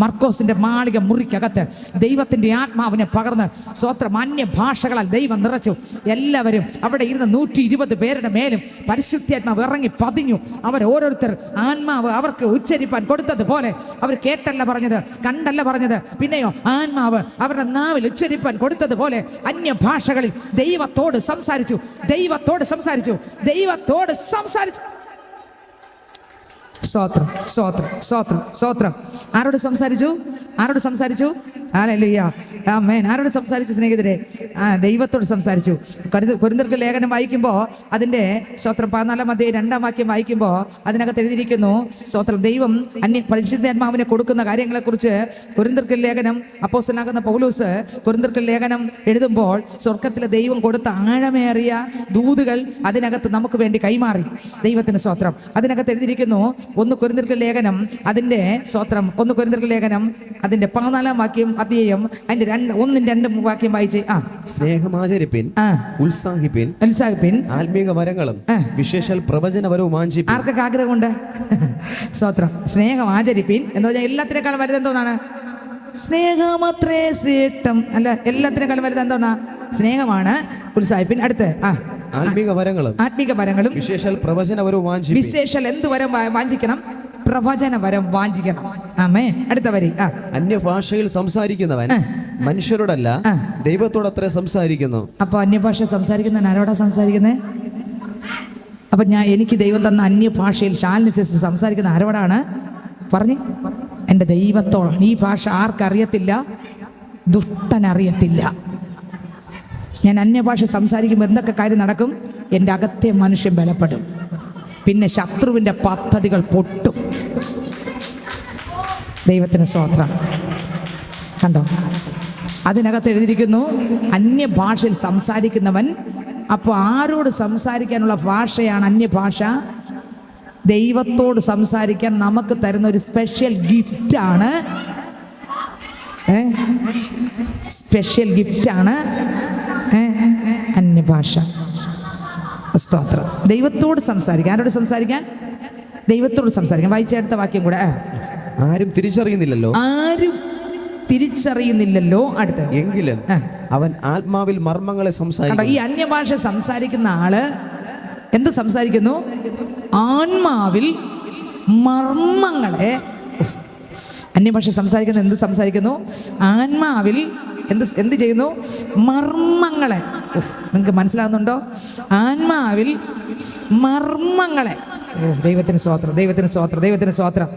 [SPEAKER 1] മർക്കോസിൻ്റെ മാളിക മുറിക്കകത്ത് ദൈവത്തിൻ്റെ ആത്മാവിനെ പകർന്ന് സ്വത്രം അന്യഭാഷകളാൽ ദൈവം നിറച്ചു. എല്ലാവരും അവിടെ ഇരുന്ന് 120 പേരുടെ മേലും പരിശുദ്ധാത്മാവ് ഇറങ്ങി പതിഞ്ഞു. അവർ ഓരോരുത്തർ ആത്മാവ് അവർക്ക് ഉച്ചരിപ്പാൻ കൊടുത്തതുപോലെ അവർ കേട്ടല്ല പറഞ്ഞത്, കണ്ടല്ല പറഞ്ഞത്, പിന്നെയോ ആത്മാവ് അവരുടെ നാവിൽ ഉച്ചരിപ്പാൻ കൊടുത്തതുപോലെ അന്യഭാഷകളിൽ ദൈവത്തോട് സംസാരിച്ചു. ദൈവത്തോട് സംസാരിച്ചു. ദൈവത്തോട് സംസാരിച്ചു. സ്തോത്രം, സ്തോത്രം, സ്തോത്രം, സ്തോത്രം. ആരോട് സംസാരിച്ചു? ആരോട് സംസാരിച്ചു? ഹല്ലേലൂയ, ആമേൻ. ആരോട് സംസാരിച്ചു സ്നേഹിതരെ? ദൈവത്തോട് സംസാരിച്ചു. കൊരിന്ത്യർക്ക് ലേഖനം വായിക്കുമ്പോൾ അതിൻ്റെ സ്തോത്രം 14-ാം അധ്യായം 2-ാം വാക്യം വായിക്കുമ്പോൾ അതിനകത്ത് എഴുതിയിരിക്കുന്നു, സ്തോത്രം, ദൈവം പരിശുദ്ധാത്മാവിനെ കൊടുക്കുന്ന കാര്യങ്ങളെക്കുറിച്ച് കൊരിന്ത്യർക്ക് ലേഖനം അപ്പോസ്തലനാകുന്ന പൗലോസ് കൊരിന്ത്യർക്ക് ലേഖനം എഴുതുമ്പോൾ സ്വർഗത്തിലെ ദൈവം കൊടുത്ത ആഴമേറിയ ദൂതുകൾ അതിനകത്ത് നമുക്ക് വേണ്ടി കൈമാറി. ദൈവത്തിന് സ്തോത്രം. അതിനകത്ത് എഴുതിയിരിക്കുന്നു 1 കൊരിന്ത്യർക്ക് ലേഖനം അതിൻ്റെ സ്തോത്രം 1 കൊരിന്ത്യർക്ക് ലേഖനം അതിൻ്റെ 14-ാം വാക്യം അധ്യായം അതിന്റെ 1-2 വാക്യം വായിച്ച്.
[SPEAKER 2] സ്നേഹമാചരിപ്പിൻ, ഉത്സാഹിപ്പിൻ, ആത്മീക വരങ്ങളും വിശേഷാൽ പ്രവചനപരവും വാഞ്ചിപ്പിൻ.
[SPEAKER 1] ആർക്കൊക്കെ ആഗ്രഹമുണ്ട്? സ്തോത്രം. സ്നേഹം ആചരിപ്പിൻ എന്ന് പറഞ്ഞാൽ എല്ലാത്തിനേക്കാളും വലുത് എന്തോന്നാണ്? സ്നേഹമത്രേ ശ്രേഷ്ഠം. അല്ല, എല്ലാത്തിനേക്കാളും വലുത് എന്തോന്നാ? സ്നേഹമാണ്. ഉത്സാഹിപ്പിൻ. അടുത്ത്
[SPEAKER 2] ആത്മീക വരങ്ങളും വിശേഷാൽ പ്രവചനപരവും വാഞ്ചിപ്പിൻ.
[SPEAKER 1] വിശേഷാൽ എന്ത് വരം വാഞ്ചിക്കണം? പ്രവചനപരം വാഞ്ചിക്കണം. ആമേ. അടുത്ത വരി.
[SPEAKER 2] അന്യഭാഷയിൽ സംസാരിക്കുന്നവൻ മനുഷ്യരോടല്ല ദൈവത്തോടത്രേ സംസാരിക്കുന്നു.
[SPEAKER 1] അപ്പൊ അന്യഭാഷ സംസാരിക്കുന്നവൻ ആരോടാ സംസാരിക്കുന്നത്? അപ്പൊ എനിക്ക് ദൈവം തന്ന അന്യഭാഷയിൽ ശാലിനിസിസ്റ്റ് സംസാരിക്കുന്ന ആരോടാണ്? പറഞ്ഞ് എൻ്റെ ദൈവത്തോളം. ഈ ഭാഷ ആർക്കറിയത്തില്ല? ദുഷ്ടനറിയത്തില്ല. ഞാൻ അന്യഭാഷ സംസാരിക്കുമ്പോൾ എന്തൊക്കെ കാര്യം നടക്കും? എൻ്റെ അകത്തെ മനുഷ്യൻ ബലപ്പെടും. പിന്നെ ശത്രുവിൻ്റെ പദ്ധതികൾ പൊട്ടും. ദൈവത്തിന് സ്തോത്രം. കണ്ടോ? അതിനകത്ത് എഴുതിയിരിക്കുന്നു അന്യഭാഷയിൽ സംസാരിക്കുന്നവൻ. അപ്പോൾ ആരോട് സംസാരിക്കാനുള്ള ഭാഷയാണ് അന്യഭാഷ? ദൈവത്തോട് സംസാരിക്കാൻ നമുക്ക് തരുന്ന ഒരു സ്പെഷ്യൽ ഗിഫ്റ്റാണ്. സ്പെഷ്യൽ ഗിഫ്റ്റാണ് അന്യഭാഷ. സ്തോത്രം. ദൈവത്തോട് സംസാരിക്കാൻ. ആരോട് സംസാരിക്കാൻ? ദൈവത്തോട് സംസാരിക്കാൻ. വായിച്ചെടുത്ത വാക്യം കൂടെ.
[SPEAKER 2] ആരും തിരിച്ചറിയുന്നില്ലല്ലോ.
[SPEAKER 1] ആരും തിരിച്ചറിയുന്നില്ലല്ലോ. അടുത്ത്
[SPEAKER 2] എങ്കിലും അവൻ ആത്മാവിൽ മർമ്മങ്ങളെ സംസാരിക്കുന്നു.
[SPEAKER 1] ഈ അന്യഭാഷ സംസാരിക്കുന്ന ആള് എന്ത് സംസാരിക്കുന്നു? ആത്മാവിൽ മർമ്മങ്ങളെ. അന്യഭാഷ സംസാരിക്കുന്നത് എന്ത് സംസാരിക്കുന്നു? ആത്മാവിൽ എന്ത് ചെയ്യുന്നു? മർമ്മങ്ങളെ. നിങ്ങൾക്ക് മനസ്സിലാകുന്നുണ്ടോ? ആത്മാവിൽ മർമ്മങ്ങളെ. ദൈവത്തിന് സ്തോത്രം, ദൈവത്തിന് സ്തോത്രം, ദൈവത്തിന് സ്തോത്രം.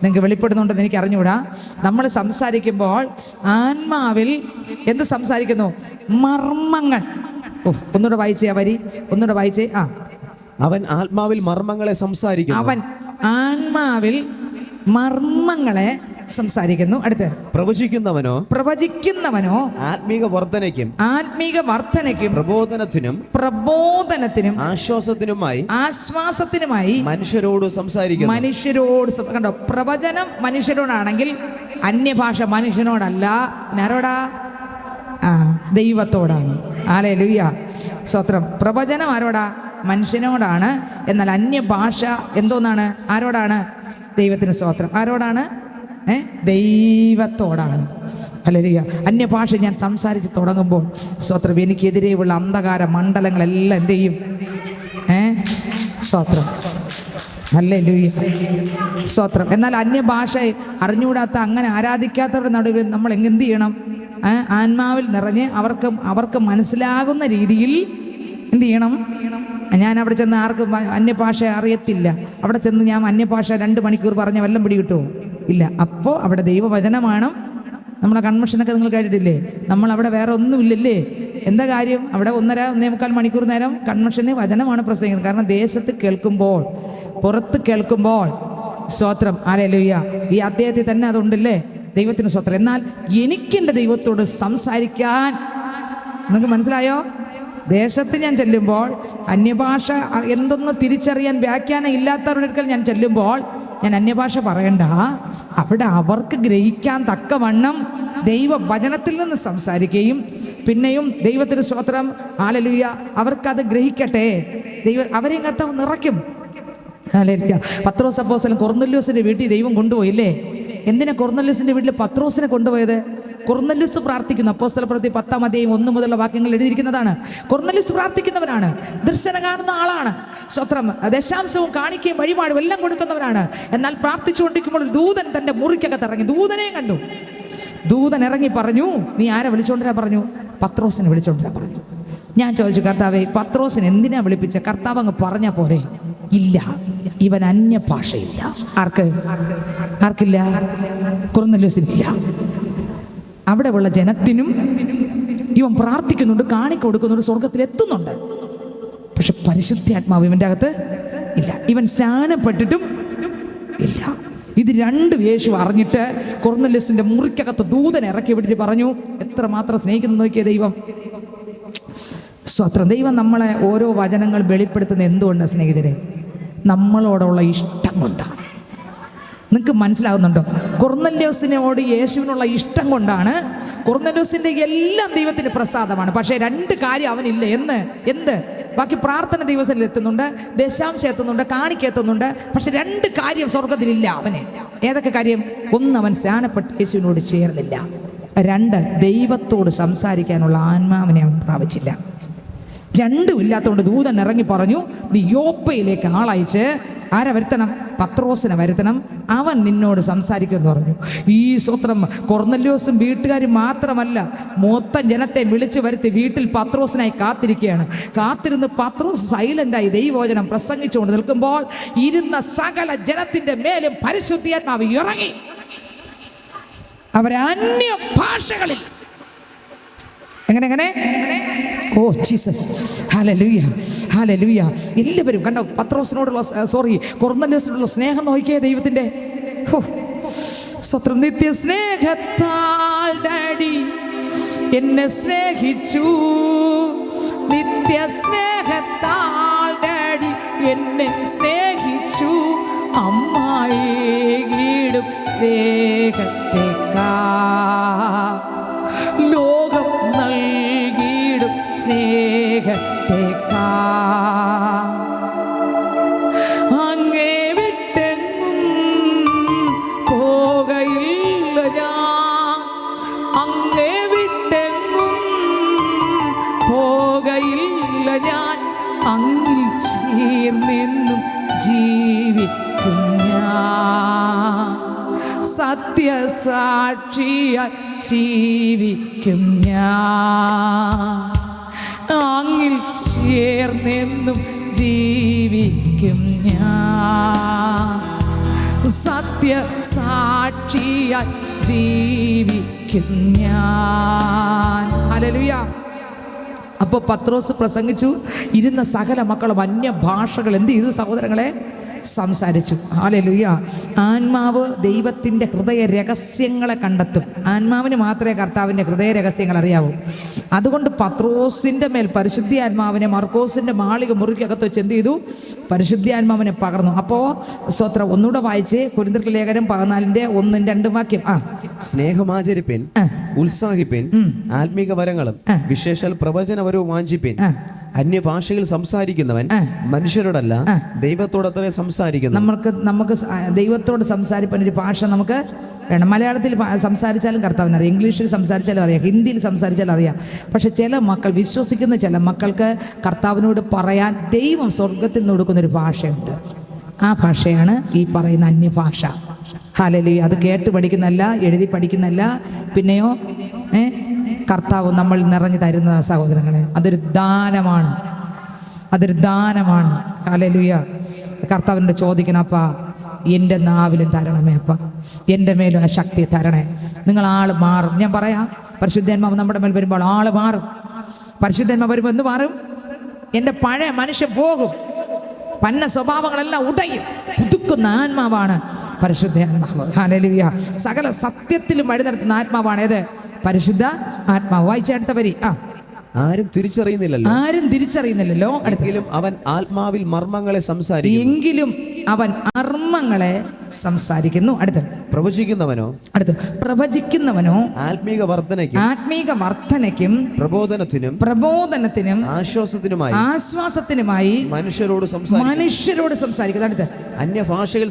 [SPEAKER 1] നിങ്ങൾക്ക് വെളിപ്പെടുന്നുണ്ടെന്ന് എനിക്ക് അറിഞ്ഞുകൂടാ. നമ്മൾ സംസാരിക്കുമ്പോൾ ആത്മാവിൽ എന്ത് സംസാരിക്കുന്നു? മർമ്മങ്ങൾ. ഒന്നുകൂടെ വായിച്ചേ ആ വരി, ഒന്നുകൂടെ വായിച്ചേ.
[SPEAKER 2] അവൻ ആത്മാവിൽ മർമ്മങ്ങളെ സംസാരിക്കുന്നു.
[SPEAKER 1] അവൻ ആത്മാവിൽ മർമ്മങ്ങളെ സംസാരിക്കുന്നു. അടുത്ത് പ്രവചിക്കുന്നവനോ
[SPEAKER 2] ആത്മീക വർധനയ്ക്കും
[SPEAKER 1] പ്രബോധനത്തിനും
[SPEAKER 2] ആശ്വാസത്തിനുമായി മനുഷ്യരോട് സംസാരിക്കുന്നു.
[SPEAKER 1] കണ്ടോ? പ്രവചനം മനുഷ്യരോടാണെങ്കിൽ അന്യഭാഷ മനുഷ്യനോടല്ല. ആരോടാ? ദൈവത്തോടാണ്. ഹല്ലേലൂയ, സ്തോത്രം. പ്രവചനം ആരോടാ? മനുഷ്യനോടാണ്. എന്നാൽ അന്യഭാഷ എന്തോന്നാണ്? ആരോടാണ്? ദൈവത്തിന് സ്തോത്രം. ആരോടാണ്? ദൈവത്തോടാണ്. ഹല്ലേലൂയ. അന്യഭാഷ ഞാൻ സംസാരിച്ച് തുടങ്ങുമ്പോൾ സ്തോത്രം, എനിക്കെതിരെയുള്ള അന്ധകാര മണ്ഡലങ്ങളെല്ലാം എന്ത് ചെയ്യും? സ്തോത്രം. ഹല്ലേലൂയ, സ്തോത്രം. എന്നാൽ അന്യഭാഷ അറിഞ്ഞുകൂടാത്ത, അങ്ങനെ ആരാധിക്കാത്തവരുടെ നടുവിൽ നമ്മൾ എന്ത് ചെയ്യണം? ആത്മാവിൽ നിറഞ്ഞ് അവർക്ക് മനസ്സിലാകുന്ന രീതിയിൽ എന്ത് ചെയ്യണം? ഞാൻ അവിടെ ചെന്ന് ആർക്കും അന്യഭാഷ അറിയത്തില്ല. അവിടെ ചെന്ന് ഞാൻ അന്യഭാഷ 2 മണിക്കൂർ പറഞ്ഞ വല്ലം പിടി കിട്ടുമോ? ഇല്ല. അപ്പോൾ അവിടെ ദൈവവചനമാണ്. നമ്മളെ കൺവെൻഷനൊക്കെ നിങ്ങൾ കേട്ടിട്ടില്ലേ? നമ്മളവിടെ വേറെ ഒന്നുമില്ലല്ലേ? എന്താ കാര്യം? അവിടെ 1.5-1.25 മണിക്കൂർ നേരം കൺവെൻഷന് വചനമാണ് പ്രസംഗിക്കുന്നത്. കാരണം ദേശത്ത് കേൾക്കുമ്പോൾ, പുറത്ത് കേൾക്കുമ്പോൾ, സ്തോത്രം, ഹല്ലേലൂയ, ഈ അധ്യായത്തിൽ തന്നെ അതുണ്ടല്ലേ? ദൈവത്തിന് സ്തോത്രം. എന്നാൽ എനിക്കെൻ്റെ ദൈവത്തോട് സംസാരിക്കാൻ, നിങ്ങൾക്ക് മനസ്സിലായോ? ദേശത്ത് ഞാൻ ചെല്ലുമ്പോൾ, അന്യഭാഷ എന്തൊന്ന് തിരിച്ചറിയാൻ വ്യാഖ്യാനം ഇല്ലാത്തവരുടെ അടുക്കൽ ഞാൻ ചെല്ലുമ്പോൾ ഞാൻ അന്യഭാഷ പറയണ്ട. അവിടെ അവർക്ക് ഗ്രഹിക്കാൻ തക്കവണ്ണം ദൈവവചനത്തിൽ നിന്ന് സംസാരിക്കുകയും പിന്നെയും ദൈവത്തിന് സ്തോത്രം, ഹല്ലേലൂയ, അവർക്കത് ഗ്രഹിക്കട്ടെ. അവരെയും കർത്താവ് നിറയ്ക്കും. ഹല്ലേലൂയ. പത്രോസ് അപ്പോസ്തലൻ കൊർന്നല്യോസിന്റെ വീട്ടിൽ ദൈവം കൊണ്ടുപോയില്ലേ? എന്തിനാ കൊർന്നല്യോസിന്റെ വീട്ടിൽ പത്രോസിനെ കൊണ്ടുപോയത്? കൊർന്നല്യോസ് പ്രാർത്ഥിക്കുന്നു. അപ്പോസ്തലപ്രവൃത്തി 10-ാം അധ്യായം 1 മുതലുള്ള വാക്യങ്ങൾ എഴുതിയിരിക്കുന്നതാണ്. കൊർന്നല്യോസ് പ്രാർത്ഥിക്കുന്നവനാണ്, ദർശനം കാണുന്ന ആളാണ്, സ്തോത്രം, ദശാംശവും കാണിക്കുകയും വഴിപാടും എല്ലാം കൊടുക്കുന്നവനാണ്. എന്നാൽ പ്രാർത്ഥിച്ചുകൊണ്ടിരിക്കുമ്പോൾ ഒരു ദൂതൻ തൻ്റെ മുറിക്കകത്ത് ഇറങ്ങി. ദൂതനെ കണ്ടു. ദൂതൻ ഇറങ്ങി പറഞ്ഞു, നീ ആരെ വിളിച്ചോണ്ടിരാ പറഞ്ഞു? പത്രോസിനെ വിളിച്ചോണ്ടിരാ പറഞ്ഞു. ഞാൻ ചോദിച്ചു, കർത്താവേ, പത്രോസിനെ എന്തിനാ വിളിപ്പിച്ച? കർത്താവ് അങ്ങ് പറഞ്ഞാ പോരെ? ഇല്ല, ഇവൻ അന്യഭാഷയില്ല. ആർക്കില്ല? കൊർന്നല്യോസിനില്ല. അവിടെ ഉള്ള ജനത്തിനും ഇവൻ പ്രാർത്ഥിക്കുന്നുണ്ട്, കാണിക്കൊടുക്കുന്നുണ്ട്, സ്വർഗത്തിൽ എത്തുന്നുണ്ട്. പക്ഷെ പരിശുദ്ധാത്മാവ് ഇവൻ്റെ അകത്ത് ഇല്ല. ഇവൻ സ്നാനപ്പെട്ടിട്ടും ഇല്ല. ഇത് രണ്ടും യേശു അറിഞ്ഞിട്ട് കൊർന്നല്യോസിന്റെ മുറിക്കകത്ത് ദൂതനെ ഇറക്കി വിട്ടിട്ട് പറഞ്ഞു, എത്രമാത്രം സ്നേഹിക്കുന്നു നോക്കിയ ദൈവം. സ്വത്രം. ദൈവം നമ്മളെ ഓരോ വചനങ്ങൾ വെളിപ്പെടുത്തുന്ന എന്തുകൊണ്ടാണ് സ്നേഹിതരെ? നമ്മളോടുള്ള ഇഷ്ടം കൊണ്ടാണ്. നിങ്ങൾക്ക് മനസ്സിലാകുന്നുണ്ടോ? കൊർന്നല്യോസിനോട് യേശുവിനുള്ള ഇഷ്ടം കൊണ്ടാണ്. കൊർന്നല്യോസിന്റെ എല്ലാം ദൈവത്തിന് പ്രസാദമാണ്. പക്ഷേ 2 കാര്യം അവനില്ല. എന്ത്? ബാക്കി പ്രാർത്ഥന ദിവസത്തിൽ എത്തുന്നുണ്ട്, ദശാംശം എത്തുന്നുണ്ട്, കാണിക്ക എത്തുന്നുണ്ട്. പക്ഷെ 2 കാര്യം സ്വർഗത്തിലില്ല അവന്. ഏതൊക്കെ കാര്യം? 1, അവൻ സ്നാനപ്പെട്ട് യേശുവിനോട് ചേർന്നില്ല. 2, ദൈവത്തോട് സംസാരിക്കാനുള്ള ആത്മാവിനെ അവൻ പ്രാപിച്ചില്ല. 2 ഇല്ലാത്തതുകൊണ്ട് ദൂതൻ ഇറങ്ങി പറഞ്ഞു, നീ യോപ്പയിലേക്ക് ആളയച്ച് ആരെ വരുത്തണം? പത്രോസിനെ വരുത്തണം, അവൻ നിന്നോട് സംസാരിക്കുമെന്ന് പറഞ്ഞു. ഈ സ്വത്രം കൊർന്നല്യോസും വീട്ടുകാരും മാത്രമല്ല, മൊത്തം ജനത്തെ വിളിച്ചു വരുത്തി വീട്ടിൽ പത്രോസിനായി കാത്തിരിക്കുകയാണ്. കാത്തിരുന്ന് പത്രോസ് സൈലന്റായി ദൈവവചനം പ്രസംഗിച്ചുകൊണ്ട് നിൽക്കുമ്പോൾ ഇരുന്ന സകല ജനത്തിന്റെ മേലും പരിശുദ്ധാത്മാവ് ഇറങ്ങി. അവരെ അന്യ ഭാഷകളിൽ എങ്ങനെ? Oh Jesus, hallelujah, hallelujah. എല്ലാവരും കണ്ടോ പത്രോസിനോടുള്ള കൊർന്നല്യോസിനോടുള്ള സ്നേഹം നോക്കിയേ ദൈവത്തിന്റെ. സ്വത്രം. നിത്യ സ്നേഹത്താൽ ഡാഡി എന്നെ സ്നേഹിച്ചു, നിത്യ സ്നേഹത്താൽ ഡാഡി എന്നെ സ്നേഹിച്ചു, അമ്മായിടും സ്നേഹത്തേക്കാ ലോകം നൽകിയിടും സ്നേഹത്തേക്കാ അങ്ങേ വിട്ടെങ്ങും പോകയില്ല ഞാൻ, അങ്ങേ വിട്ടെങ്ങും പോകയില്ല ഞാൻ, അങ്ങിൽ ചേർന്നെന്നും ജീവിക്കും ഞാൻ, സത്യസാക്ഷിയായി ജീവിക്കും ഞാൻ, അങ്ങിൽ ചേർന്നെന്നും ജീവിക്കും ഞാൻ, സത്യസാക്ഷിയായി ജീവിക്കും ഞാൻ. ഹല്ലേലൂയ. അപ്പോൾ പത്രോസ് പ്രസംഗിച്ചു. ഇരുന്ന സകല മക്കളും അന്യഭാഷകൾ എന്ത് ചെയ്തു സഹോദരങ്ങളെ? സംസാരിച്ചു. ഹല്ലേലൂയ. ആത്മാവ് ദൈവത്തിൻ്റെ ഹൃദയ രഹസ്യങ്ങളെ കണ്ടെത്തും. ആത്മാവിന് മാത്രമേ കർത്താവിൻ്റെ ഹൃദയ രഹസ്യങ്ങൾ അറിയാവൂ. അതുകൊണ്ട് പത്രോസിൻ്റെ മേൽ പരിശുദ്ധാത്മാവിനെ മർക്കോസിൻ്റെ മാളിക മുറിക്കകത്ത് വെച്ച് എന്ത് ചെയ്തു? പരിശുദ്ധാത്മാവിനെ പകർന്നു. അപ്പോൾ സ്തോത്രം. ഒന്നുകൂടെ വായിച്ച് കൊരിന്ത്യർക്ക് ലേഖനം 14:1-2 വാക്യം.
[SPEAKER 2] സ്നേഹമാചരിപ്പിൻ, ഉത്സാഹിപ്പിൻ, ആത്മീക വരങ്ങളും വിശേഷാൽ പ്രവചനവരവും വാഞ്ചിപ്പിൻ. അന്യഭാഷയിൽ സംസാരിക്കുന്നവൻ മനുഷ്യരോടല്ല ദൈവത്തോടത്രേ സംസാരിക്കുന്നു.
[SPEAKER 1] നമുക്ക് ദൈവത്തോട് സംസാരിക്കാൻ ഒരു ഭാഷ നമുക്ക് വേണം. മലയാളത്തിൽ സംസാരിച്ചാലും കർത്താവിനറിയാം, ഇംഗ്ലീഷിൽ സംസാരിച്ചാലും അറിയാം, ഹിന്ദിയിൽ സംസാരിച്ചാലും അറിയാം. പക്ഷെ ചില മക്കൾ, വിശ്വസിക്കുന്ന ചില മക്കൾക്ക് കർത്താവിനോട് പറയാൻ ദൈവം സ്വർഗത്തിൽ നിന്ന് കൊടുക്കുന്നൊരു ഭാഷയുണ്ട്. ആ ഭാഷയാണ് ഈ പറയുന്ന അന്യഭാഷ. ഹല്ലേലൂയ. അത് കേട്ട് പഠിക്കുന്നല്ല, എഴുതി പഠിക്കുന്നല്ല, പിന്നെയോ കർത്താവ് നമ്മൾ നിറഞ്ഞു തരുന്ന സഹോദരങ്ങളെ, അതൊരു ദാനമാണ്, അതൊരു ദാനമാണ്. ഹല്ലേലൂയ. കർത്താവിനോട് ചോദിക്കണം, അപ്പാ എൻ്റെ നാവിലും തരണമേ, അപ്പ എൻ്റെ മേലും ആ ശക്തി തരണേ. നിങ്ങൾ ആൾ മാറും. ഞാൻ പറയാം, പരിശുദ്ധാത്മാവ് നമ്മുടെ മേൽ വരുമ്പോൾ ആൾ മാറും. പരിശുദ്ധാത്മാവ് വരുമ്പോൾ എന്ത് മാറും? എൻ്റെ പഴയ മനുഷ്യൻ പോകും, പന്ന സ്വഭാവങ്ങളെല്ലാം ഉടയും. പുതുക്കുന്ന ആത്മാവാണ് പരിശുദ്ധാത്മാവ്. ഹല്ലേലൂയ. സകല സത്യത്തിലും വഴി നടത്തുന്ന ആത്മാവാണ് ഏത്? പരിശുദ്ധ ആത്മാവ്. വായിച്ച അടുത്ത വരി.
[SPEAKER 2] ആരും തിരിച്ചറിയുന്നില്ലല്ലോ.
[SPEAKER 1] എങ്കിലും
[SPEAKER 2] അവൻ ആത്മാവിൽ മർമ്മങ്ങളെ സംസാരിക്കുന്നു.
[SPEAKER 1] എങ്കിലും അവൻ മർമ്മങ്ങളെ സംസാരിക്കുന്നു. അടുത്ത
[SPEAKER 2] പ്രവചിക്കുന്നവനോ
[SPEAKER 1] അടുത്ത് പ്രവചിക്കുന്നവനോ
[SPEAKER 2] ആത്മീക
[SPEAKER 1] വർധനയ്ക്കും പ്രബോധനത്തിനും ആശ്വാസത്തിനുമായി മനുഷ്യരോട് സംസാരിക്കുന്നു. അടുത്ത്
[SPEAKER 2] അന്യഭാഷയിൽ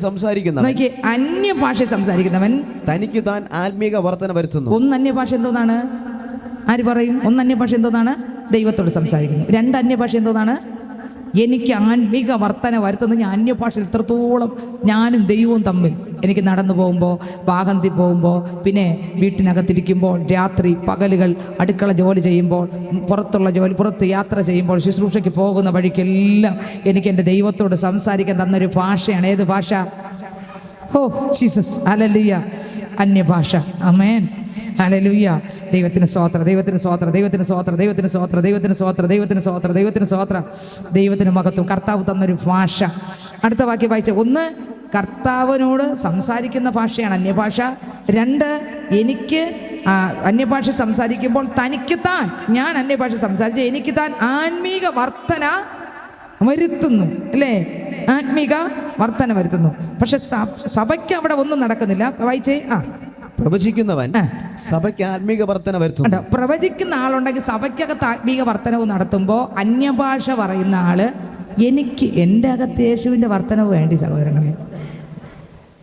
[SPEAKER 1] സംസാരിക്കുന്നവൻ
[SPEAKER 2] തനിക്ക് താൻ ആത്മീക വർധന വരുത്തുന്നു.
[SPEAKER 1] ഒന്ന് അന്യഭാഷ എന്തോന്നാണ്? ആര് പറയും? ഒന്ന് അന്യഭാഷ എന്തോന്നാണ്? ദൈവത്തോട് സംസാരിക്കുന്നു. രണ്ട് അന്യഭാഷ എന്തോന്നാണ്? എനിക്ക് ആത്മീക വർധന വരുത്തുന്നത് ഞാൻ അന്യഭാഷയിൽ എത്രത്തോളം ഞാനും ദൈവവും തമ്മിൽ എനിക്ക് നടന്നു പോകുമ്പോൾ, വാഹനത്തിൽ പോകുമ്പോൾ, പിന്നെ വീട്ടിനകത്തിരിക്കുമ്പോൾ, രാത്രി പകലുകൾ അടുക്കള ജോലി ചെയ്യുമ്പോൾ, പുറത്ത് യാത്ര ചെയ്യുമ്പോൾ, ശുശ്രൂഷയ്ക്ക് പോകുന്ന വഴിക്കെല്ലാം എനിക്ക് എൻ്റെ ദൈവത്തോട് സംസാരിക്കാൻ തന്നൊരു ഭാഷയാണ്. ഏത് ഭാഷ? Oh Jesus, hallelujah. അന്യഭാഷ. ആമേൻ, ഹല്ലേലൂയ. ദൈവത്തിന് സ്തോത്രം, ദൈവത്തിന് സ്തോത്രം, ദൈവത്തിന് സ്തോത്രം, ദൈവത്തിന് സ്തോത്രം, ദൈവത്തിന് സ്തോത്രം, ദൈവത്തിന് സ്തോത്രം, ദൈവത്തിന് സ്തോത്രം, ദൈവത്തിന് മഹത്വം. കർത്താവ് തന്നൊരു ഭാഷ. അടുത്ത വാക്യം വായിച്ച, ഒന്ന് കർത്താവിനോട് സംസാരിക്കുന്ന ഭാഷയാണ് അന്യഭാഷ. രണ്ട്, എനിക്ക് അന്യഭാഷ സംസാരിക്കുമ്പോൾ തനിക്ക് താൻ, ഞാൻ അന്യഭാഷ സംസാരിച്ച് എനിക്ക് താൻ ആത്മീക വർധന വരുത്തുന്നു, അല്ലേ? ആത്മീക വർധന വരുത്തുന്നു. പക്ഷെ സഭയ്ക്ക് അവിടെ ഒന്നും നടക്കുന്നില്ല. വായിച്ചേ.
[SPEAKER 2] പ്രവചിക്കുന്നവൻ സഭയ്ക്ക് ആത്മീക വർധന വരുത്തുന്നു.
[SPEAKER 1] പ്രവചിക്കുന്ന ആളുണ്ടെങ്കിൽ സഭയ്ക്കകത്ത് ആത്മീക വർധനവ് നടത്തുമ്പോൾ അന്യഭാഷ പറയുന്ന ആള് എനിക്ക് എൻ്റെ അകത്ത് യേശുവിൻ്റെ വർധനവ് വേണ്ടി. സഹോദരങ്ങളെ,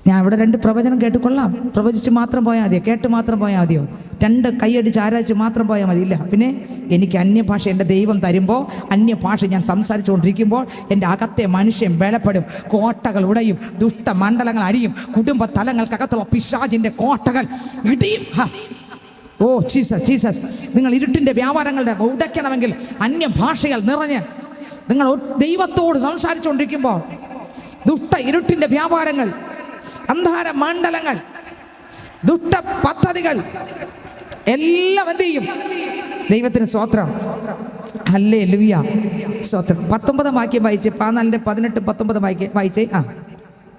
[SPEAKER 1] ഞാൻ ഇവിടെ രണ്ട് പ്രവചനം കേട്ടുകൊള്ളാം. പ്രവചിച്ച് മാത്രം പോയാൽ മതിയോ? കേട്ട് മാത്രം പോയാൽ മതിയോ? രണ്ട് കൈയടിച്ച് ആരാധിച്ച് മാത്രം പോയാൽ മതി? ഇല്ല. പിന്നെ എനിക്ക് അന്യഭാഷ എൻ്റെ ദൈവം തരുമ്പോൾ, അന്യഭാഷ ഞാൻ സംസാരിച്ചുകൊണ്ടിരിക്കുമ്പോൾ എൻ്റെ അകത്തെ മനുഷ്യൻ ബലപ്പെടും, കോട്ടകൾ ഉടയും, ദുഷ്ടമണ്ഡലങ്ങൾ അടിയും, കുടുംബ തലങ്ങൾക്കകത്തുള്ള പിശാചിൻ്റെ കോട്ടകൾ ഇടിയും. Oh Jesus. നിങ്ങൾ ഇരുട്ടിൻ്റെ വ്യാപാരങ്ങളുടെ ഉടയ്ക്കണമെങ്കിൽ അന്യഭാഷകൾ നിറഞ്ഞ് നിങ്ങൾ ദൈവത്തോട് സംസാരിച്ചുകൊണ്ടിരിക്കുമ്പോൾ ഇരുട്ടിൻ്റെ വ്യാപാരങ്ങൾ, അന്ധകാര മണ്ഡലങ്ങൾ, ദുഷ്ട പദ്ധതികൾ എല്ലാം എന്ത് ചെയ്യും? ദൈവത്തിന് സ്തോത്രം, ഹല്ലേലൂയ, സ്തോത്രം. 19 വാക്യം വായിച്ചേ. 18 വായിച്ചേ.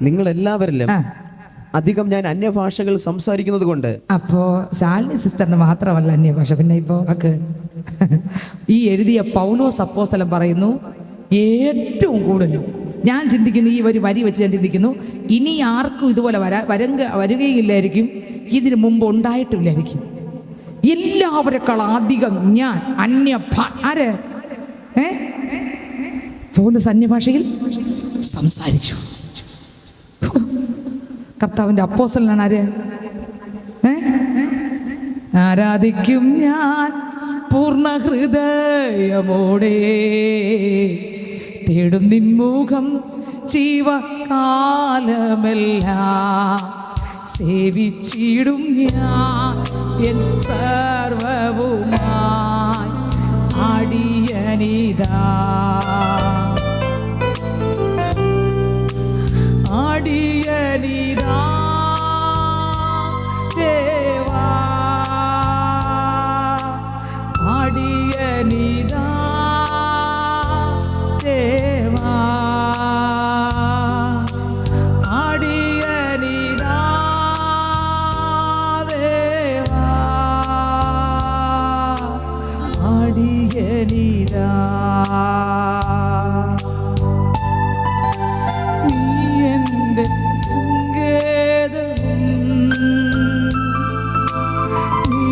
[SPEAKER 2] നിങ്ങൾ എല്ലാവരിലും അധികം ഞാൻ അന്യഭാഷകൾ സംസാരിക്കുന്നത് കൊണ്ട്. അപ്പോ
[SPEAKER 1] ശാലിനി സിസ്റ്ററിന് മാത്രമല്ല അന്യഭാഷ, പിന്നെ ഇപ്പോ ഈ എഴുതിയ പൗലോസ് അപ്പോസ്തലൻ പറയുന്നു, ഏറ്റവും കൂടുതൽ ഞാൻ ചിന്തിക്കുന്നു, ഈ ഒരു വരി വെച്ച് ഞാൻ ചിന്തിക്കുന്നു, ഇനി ആർക്കും ഇതുപോലെ വരികയില്ലായിരിക്കും, ഇതിനു മുമ്പ് ഉണ്ടായിട്ടില്ലായിരിക്കും. എല്ലാവരെക്കാൾ അധികം ഞാൻ പൗലോസ് അന്യഭാഷയിൽ സംസാരിച്ചു. കർത്താവിൻ്റെ അപ്പോസ്തലനാണ് ആര്? ആരാധിക്കും ഞാൻ പൂർണ്ണ ഹൃദയമോടെ, തേടും നിൻമുഖം ജീവകാലമെല്ലാം, സേവിച്ചിടും ഞാൻ എൻ സർവവുമായി അടിയനിതാ, അടിയനിതാ ദേവാ, അടിയനിതാ ദേവാ, അടിയനിതാ ദേവാ, അടിയനിതാ. നീ എൻ്റെ സങ്കേതവും നീ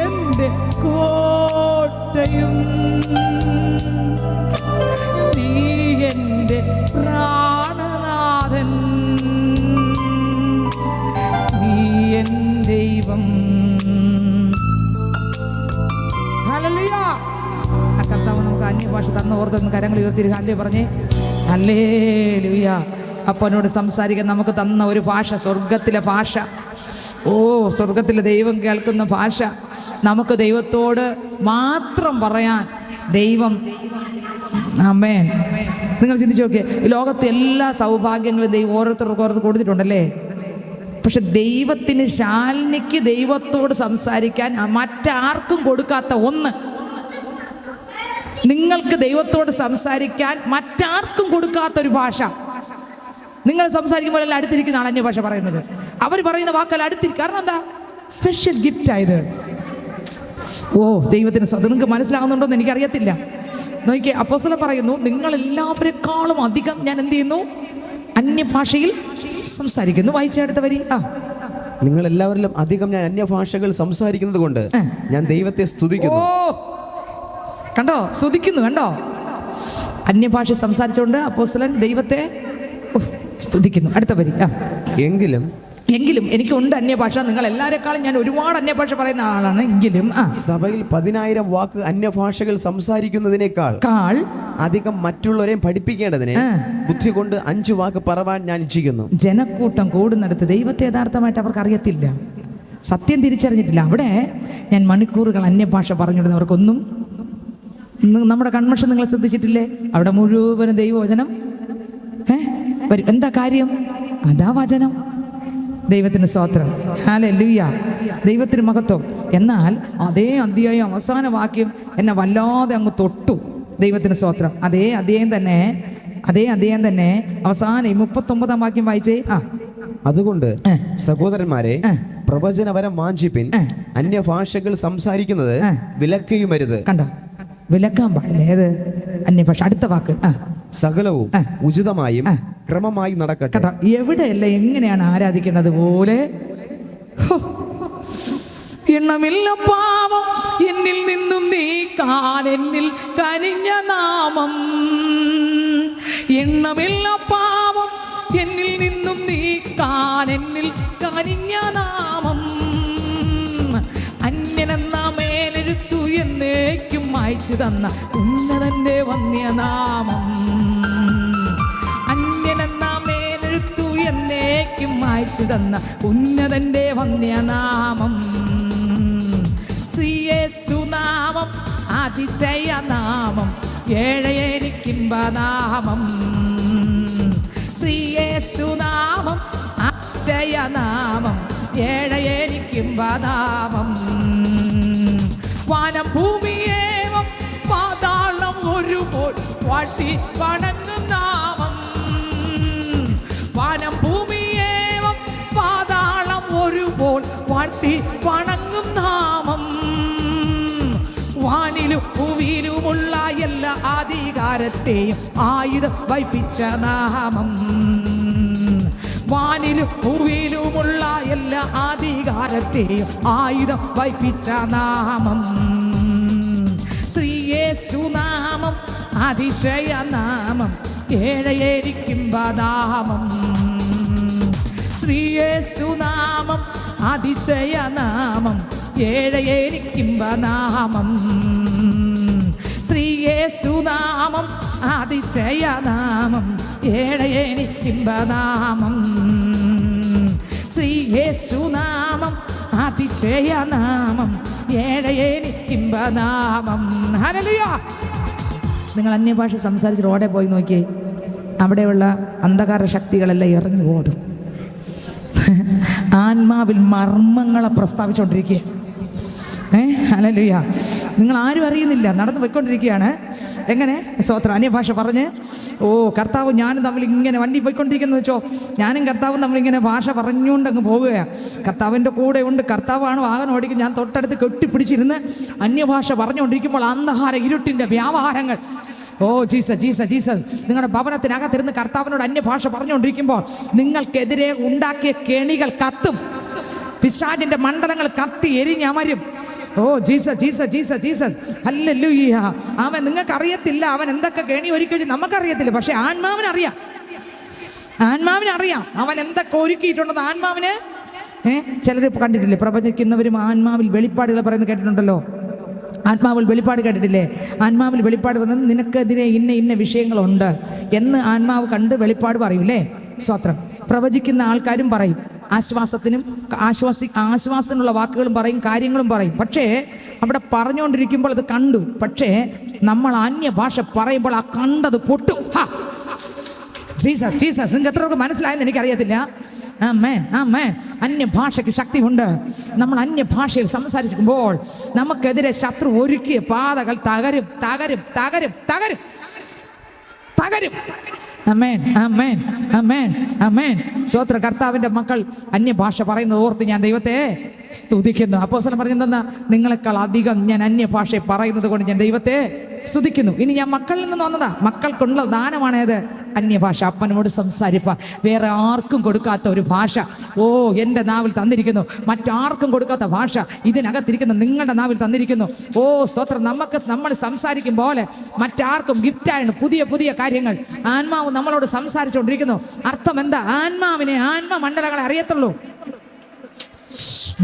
[SPEAKER 1] എൻ്റെ കോട്ടയും നീ എൻ്റെ പ്രാണനാഥൻ നീ എൻ ദൈവം. ഹല്ലേലൂയ. ആ കർത്താവ് നമുക്ക് അന്യഭാഷ തന്ന ഓർത്തൊന്ന് കരങ്ങൾ ഉയർത്തി ഹല്ലേലൂയ പറഞ്ഞേ. ഹല്ലേലൂയ. അപ്പനോട് സംസാരിക്കാൻ നമുക്ക് തന്ന ഒരു ഭാഷ, സ്വർഗത്തിലെ ഭാഷ. ഓ, സ്വർഗത്തിലെ ദൈവം കേൾക്കുന്ന ഭാഷ. നമുക്ക് ദൈവത്തോട് മാത്രം പറയാൻ ദൈവം. ആമേൻ. നിങ്ങൾ ചിന്തിച്ചു നോക്കിയേ, ലോകത്തെ എല്ലാ സൗഭാഗ്യങ്ങളും ദൈവം ഓരോരുത്തർക്കും കൊടുത്തിട്ടുണ്ടല്ലേ. പക്ഷെ ദൈവത്തിന്, ശാലിനിക്ക് ദൈവത്തോട് സംസാരിക്കാൻ മറ്റാർക്കും കൊടുക്കാത്ത ഒന്ന്, നിങ്ങൾക്ക് ദൈവത്തോട് സംസാരിക്കാൻ മറ്റാർക്കും കൊടുക്കാത്തൊരു ഭാഷ. നിങ്ങൾ സംസാരിക്കുമ്പോൾ എല്ലാം അടുത്തിരിക്കുന്ന ആൾ അന്യഭാഷ പറയുന്നത്, അവർ പറയുന്ന വാക്കുകൾ അടുത്തിരിക്കും. കാരണം എന്താ? സ്പെഷ്യൽ ഗിഫ്റ്റ് ആയത്. ഓ ദൈവത്തിന് നിങ്ങൾക്ക് മനസ്സിലാകുന്നുണ്ടോ എന്ന് എനിക്കറിയത്തില്ല. നോക്കിയേ, അപ്പോസ്തലൻ പറയുന്നു, നിങ്ങൾ എല്ലാവരെക്കാളും അധികം ഞാൻ എന്ത് ചെയ്യുന്നു? അന്യഭാഷയിൽ സംസാരിക്കുന്നു. വായിച്ച അടുത്ത വരി.
[SPEAKER 2] നിങ്ങൾ എല്ലാവരിലും അധികം ഞാൻ അന്യഭാഷകൾ സംസാരിക്കുന്നത് കൊണ്ട് ഞാൻ ദൈവത്തെ സ്തുതിക്കുന്നു.
[SPEAKER 1] കണ്ടോ, സ്തുതിക്കുന്നു, കണ്ടോ? അന്യഭാഷ സംസാരിച്ചുകൊണ്ട് അപ്പോസ്തലൻ ദൈവത്തെ സ്തുതിക്കുന്നു. അടുത്ത വരി. എങ്കിലും എനിക്കുണ്ട് അന്യഭാഷ. നിങ്ങൾ എല്ലാവരെക്കാളും ഞാൻ ഒരുപാട് അന്യഭാഷ പറയുന്ന ആളാണ്. എങ്കിലും
[SPEAKER 2] സഭയിൽ 10,000 വാക്ക് അന്യഭാഷകൾ സംസാരിക്കുന്നതിനേക്കാൾ അധികം മറ്റുള്ളവരെയും പഠിപ്പിക്കേണ്ടതിന് ബുദ്ധി കൊണ്ട് 5 വാക്ക് പറവാൻ ഞാൻ ഇച്ഛിക്കുന്നു.
[SPEAKER 1] ജനക്കൂട്ടം കൂടുന്നിടത്ത് ദൈവത്തെ യഥാർത്ഥമായിട്ട് അവർക്ക് അറിയത്തില്ല, സത്യം തിരിച്ചറിഞ്ഞിട്ടില്ല. അവിടെ ഞാൻ മണിക്കൂറുകൾ അന്യഭാഷ പറഞ്ഞിടുന്നവർക്കൊന്നും, നമ്മുടെ കൺവെൻഷൻ നിങ്ങൾ ശ്രദ്ധിച്ചിട്ടില്ലേ? അവിടെ മുഴുവനും ദൈവവചനം എന്താ കാര്യം? അതാ വചനം. ദൈവത്തിന് സ്തോത്രം, ഹല്ലേലൂയ, ദൈവത്തിന് മഹത്വം. എന്നാൽ അതേ അധ്യായം അവസാന വാക്യം എന്നെ വല്ലാതെ അങ്ങ് തൊട്ടു. ദൈവത്തിന് സ്തോത്രം. അതേ അധ്യായം തന്നെ അവസാനം 39-ാം വാക്യം വായിച്ചേ.
[SPEAKER 2] അതുകൊണ്ട് സഹോദരന്മാരെ, പ്രവചനവരം വാഞ്ചിപ്പിൻ, അന്യഭാഷകൾ സംസാരിക്കുന്നത് വിലക്കുകയുമരുത്.
[SPEAKER 1] കണ്ടോ, വിലക്കാൻ പാടില്ല. ഏത് അന്യഭാഷ? അടുത്ത വാക്ക്,
[SPEAKER 2] സകലവും ഉചിതമായും ക്രമമായി നടക്കട്ടെ.
[SPEAKER 1] എവിടെയല്ല എങ്ങനെയാണ് ആരാധിക്കേണ്ടത് പോലെ. എണ്ണമില്ല പാപം എന്നിൽ നിന്നും നീക്കാൻ എന്നിൽ കനിഞ്ഞ നാമം. എണ്ണമില്ല പാപം എന്നിൽ നിന്നും നീക്കാൻ എന്നിൽ കനിഞ്ഞ നാമം. അന്യനെന്ന മേലെഴുത്തു എന്നേക്കും മായ്ച്ചു തന്ന ഉന്നതന്റെ വന്യനാമം. അന്യനെന്ന മേലെഴുത്തു എന്നേക്കും മായ്ച്ചു തന്ന ഉന്നതന്റെ വന്യനാമം. ശ്രീയേശുനാമം അതിശയനാമം, ഏഴയനിക്കിമ്പനാമം. ശ്രീയേശുനാമം അതിശയനാമം, ഏഴയനിക്കിമ്പനാമം. വാനം ഭൂമിയേവം പാതാളം ഒരുപോൽ വാട്ടി വണങ്ങും നാമം. വാനം ഭൂമിയേവം പാതാളം ഒരുപോൽ വാട്ടി വണങ്ങും നാമം. വാനിലും ഭൂമിയിലുമുള്ള എല്ലാ അധികാരത്തെയും ആയുധം വയ്പ്പിച്ച നാമം. വാനിലും ഭൂമിയിലുമുള്ള എല്ലാ അധികാരത്തെയും ആയുധം വയ്പ്പിച്ച നാമം. ശ്രീയേശുനാമം അതിശയനാമം, ഏഴയനിക്കിമ്പനാമം. ശ്രീയേശുനാമം അതിശയനാമം, ഏഴയനിക്കിമ്പനാമം. ശ്രീയേശുനാമം അതിശയനാമം, ഏഴയനിക്കിമ്പനാമം. ശ്രീയേശുനാമം അതിശയനാമം, ഏഴയനിക്കിമ്പനാമം. ഹല്ലേലൂയ. നിങ്ങൾ അന്യഭാഷ സംസാരിച്ച് റോഡെ പോയി നോക്കിയേ, അവിടെയുള്ള അന്ധകാര ശക്തികളെല്ലാം ഇറങ്ങി ഓടും. ആത്മാവിൽ മർമ്മങ്ങളെ പ്രസ്താവിച്ചുകൊണ്ടിരിക്കുക. ഹല്ലേലൂയ. നിങ്ങൾ ആരും അറിയുന്നില്ല, നടന്നു പോയിക്കൊണ്ടിരിക്കുകയാണ്. എങ്ങനെ? സ്തോത്രം. അന്യഭാഷ പറഞ്ഞ് കർത്താവ് ഞാനും തമ്മിൽ ഇങ്ങനെ വണ്ടി പോയിക്കൊണ്ടിരിക്കുന്നത് വെച്ചോ, ഞാനും കർത്താവും തമ്മിലിങ്ങനെ ഭാഷ പറഞ്ഞുകൊണ്ടങ്ങ് പോവുകയാണ്. കർത്താവിൻ്റെ കൂടെ ഉണ്ട്, കർത്താവാണ് വാഹനം ഓടിക്കും. ഞാൻ തൊട്ടടുത്ത് കെട്ടിപ്പിടിച്ചിരുന്ന് അന്യഭാഷ പറഞ്ഞുകൊണ്ടിരിക്കുമ്പോൾ അന്ധകാര ഇരുട്ടിൻ്റെ വ്യാപാരങ്ങൾ, ജീസസ് ജീസസ് ജീസസ്, നിങ്ങളുടെ ഭവനത്തിനകത്തിരുന്ന് കർത്താവിനോട് അന്യഭാഷ പറഞ്ഞുകൊണ്ടിരിക്കുമ്പോൾ നിങ്ങൾക്കെതിരെ ഉണ്ടാക്കിയ കെണികൾ കത്തും. പിശാചിൻ്റെ മണ്ഡലങ്ങൾ കത്തി എരിഞ്ഞമരും. ജീസസ് ജീസസ് ജീസസ് ജീസസ്, ഹല്ലേലൂയ. അവൻ നിങ്ങൾക്കറിയത്തില്ല അവൻ എന്തൊക്കെ കെണി ഒരുക്കി, നമുക്കറിയത്തില്ല. പക്ഷെ ആത്മാവിനറിയാം, ആത്മാവിനറിയാം അവൻ എന്തൊക്കെ ഒരുക്കിയിട്ടുണ്ടെന്ന് ആത്മാവിന്. ചിലർ കണ്ടിട്ടില്ലേ, പ്രവചിക്കുന്നവരും ആത്മാവിൽ വെളിപ്പാടുകൾ പറയുന്നത് കേട്ടിട്ടുണ്ടല്ലോ. ആത്മാവിൽ വെളിപ്പാട് കേട്ടിട്ടില്ലേ? ആത്മാവിൽ വെളിപ്പാട് വന്നത് നിനക്കെതിരെ ഇന്ന വിഷയങ്ങളുണ്ട് എന്ന് ആത്മാവ് കണ്ട് വെളിപ്പാട് പറയൂലേ. സ്തോത്രം. പ്രവചിക്കുന്ന ആൾക്കാരും പറയും, ആശ്വാസത്തിനുള്ള വാക്കുകളും പറയും, കാര്യങ്ങളും പറയും. പക്ഷേ അവിടെ പറഞ്ഞുകൊണ്ടിരിക്കുമ്പോൾ അത് കണ്ടു. പക്ഷേ നമ്മൾ അന്യഭാഷ പറയുമ്പോൾ ആ കണ്ടത് പൊട്ടു. ജീസസ് ജീസസ്, നിങ്ങൾക്ക് എത്ര പേർക്ക് മനസ്സിലായെന്ന് എനിക്കറിയത്തില്ല. ആമേൻ ആമേൻ. അന്യഭാഷയ്ക്ക് ശക്തിയുണ്ട്. നമ്മൾ അന്യഭാഷയിൽ സംസാരിക്കുമ്പോൾ നമുക്കെതിരെ ശത്രു ഒരുക്കിയ പാതകൾ തകരും തകരും തകരും തകരും തകരും. ആമേൻ ആമേൻ ആമേൻ ആമേൻ. സ്വോത്ര. കർത്താവിൻ്റെ മക്കൾ അന്യഭാഷ പറയുന്നത് ഓർത്ത് ഞാൻ ദൈവത്തെ സ്തുതിക്കുന്നു. അപ്പോസ്തലൻ പറഞ്ഞെന്താ? നിങ്ങളെക്കാൾ അധികം ഞാൻ അന്യഭാഷയെ പറയുന്നത് കൊണ്ട് ഞാൻ ദൈവത്തെ സ്തുതിക്കുന്നു. ഇനി ഞാൻ മക്കളിൽ നിന്ന് വന്നതാ. മക്കൾക്കുള്ള ദാനമാണേത്? അന്യഭാഷ, അപ്പനോട് സംസാരിപ്പാൻ വേറെ ആർക്കും കൊടുക്കാത്ത ഒരു ഭാഷ എൻ്റെ നാവിൽ തന്നിരിക്കുന്നു. മറ്റാർക്കും കൊടുക്കാത്ത ഭാഷ ഇതിനകത്തിരിക്കുന്ന നിങ്ങളുടെ നാവിൽ തന്നിരിക്കുന്നു. സ്തോത്രം. നമ്മൾ സംസാരിക്കും പോലെ മറ്റാർക്കും ഗിഫ്റ്റായാണ് പുതിയ പുതിയ കാര്യങ്ങൾ ആത്മാവ് നമ്മളോട് സംസാരിച്ചുകൊണ്ടിരിക്കുന്നു. അർത്ഥം എന്താ? ആത്മാവിനെ ആത്മമണ്ഡലങ്ങളെ അറിയത്തുള്ളൂ.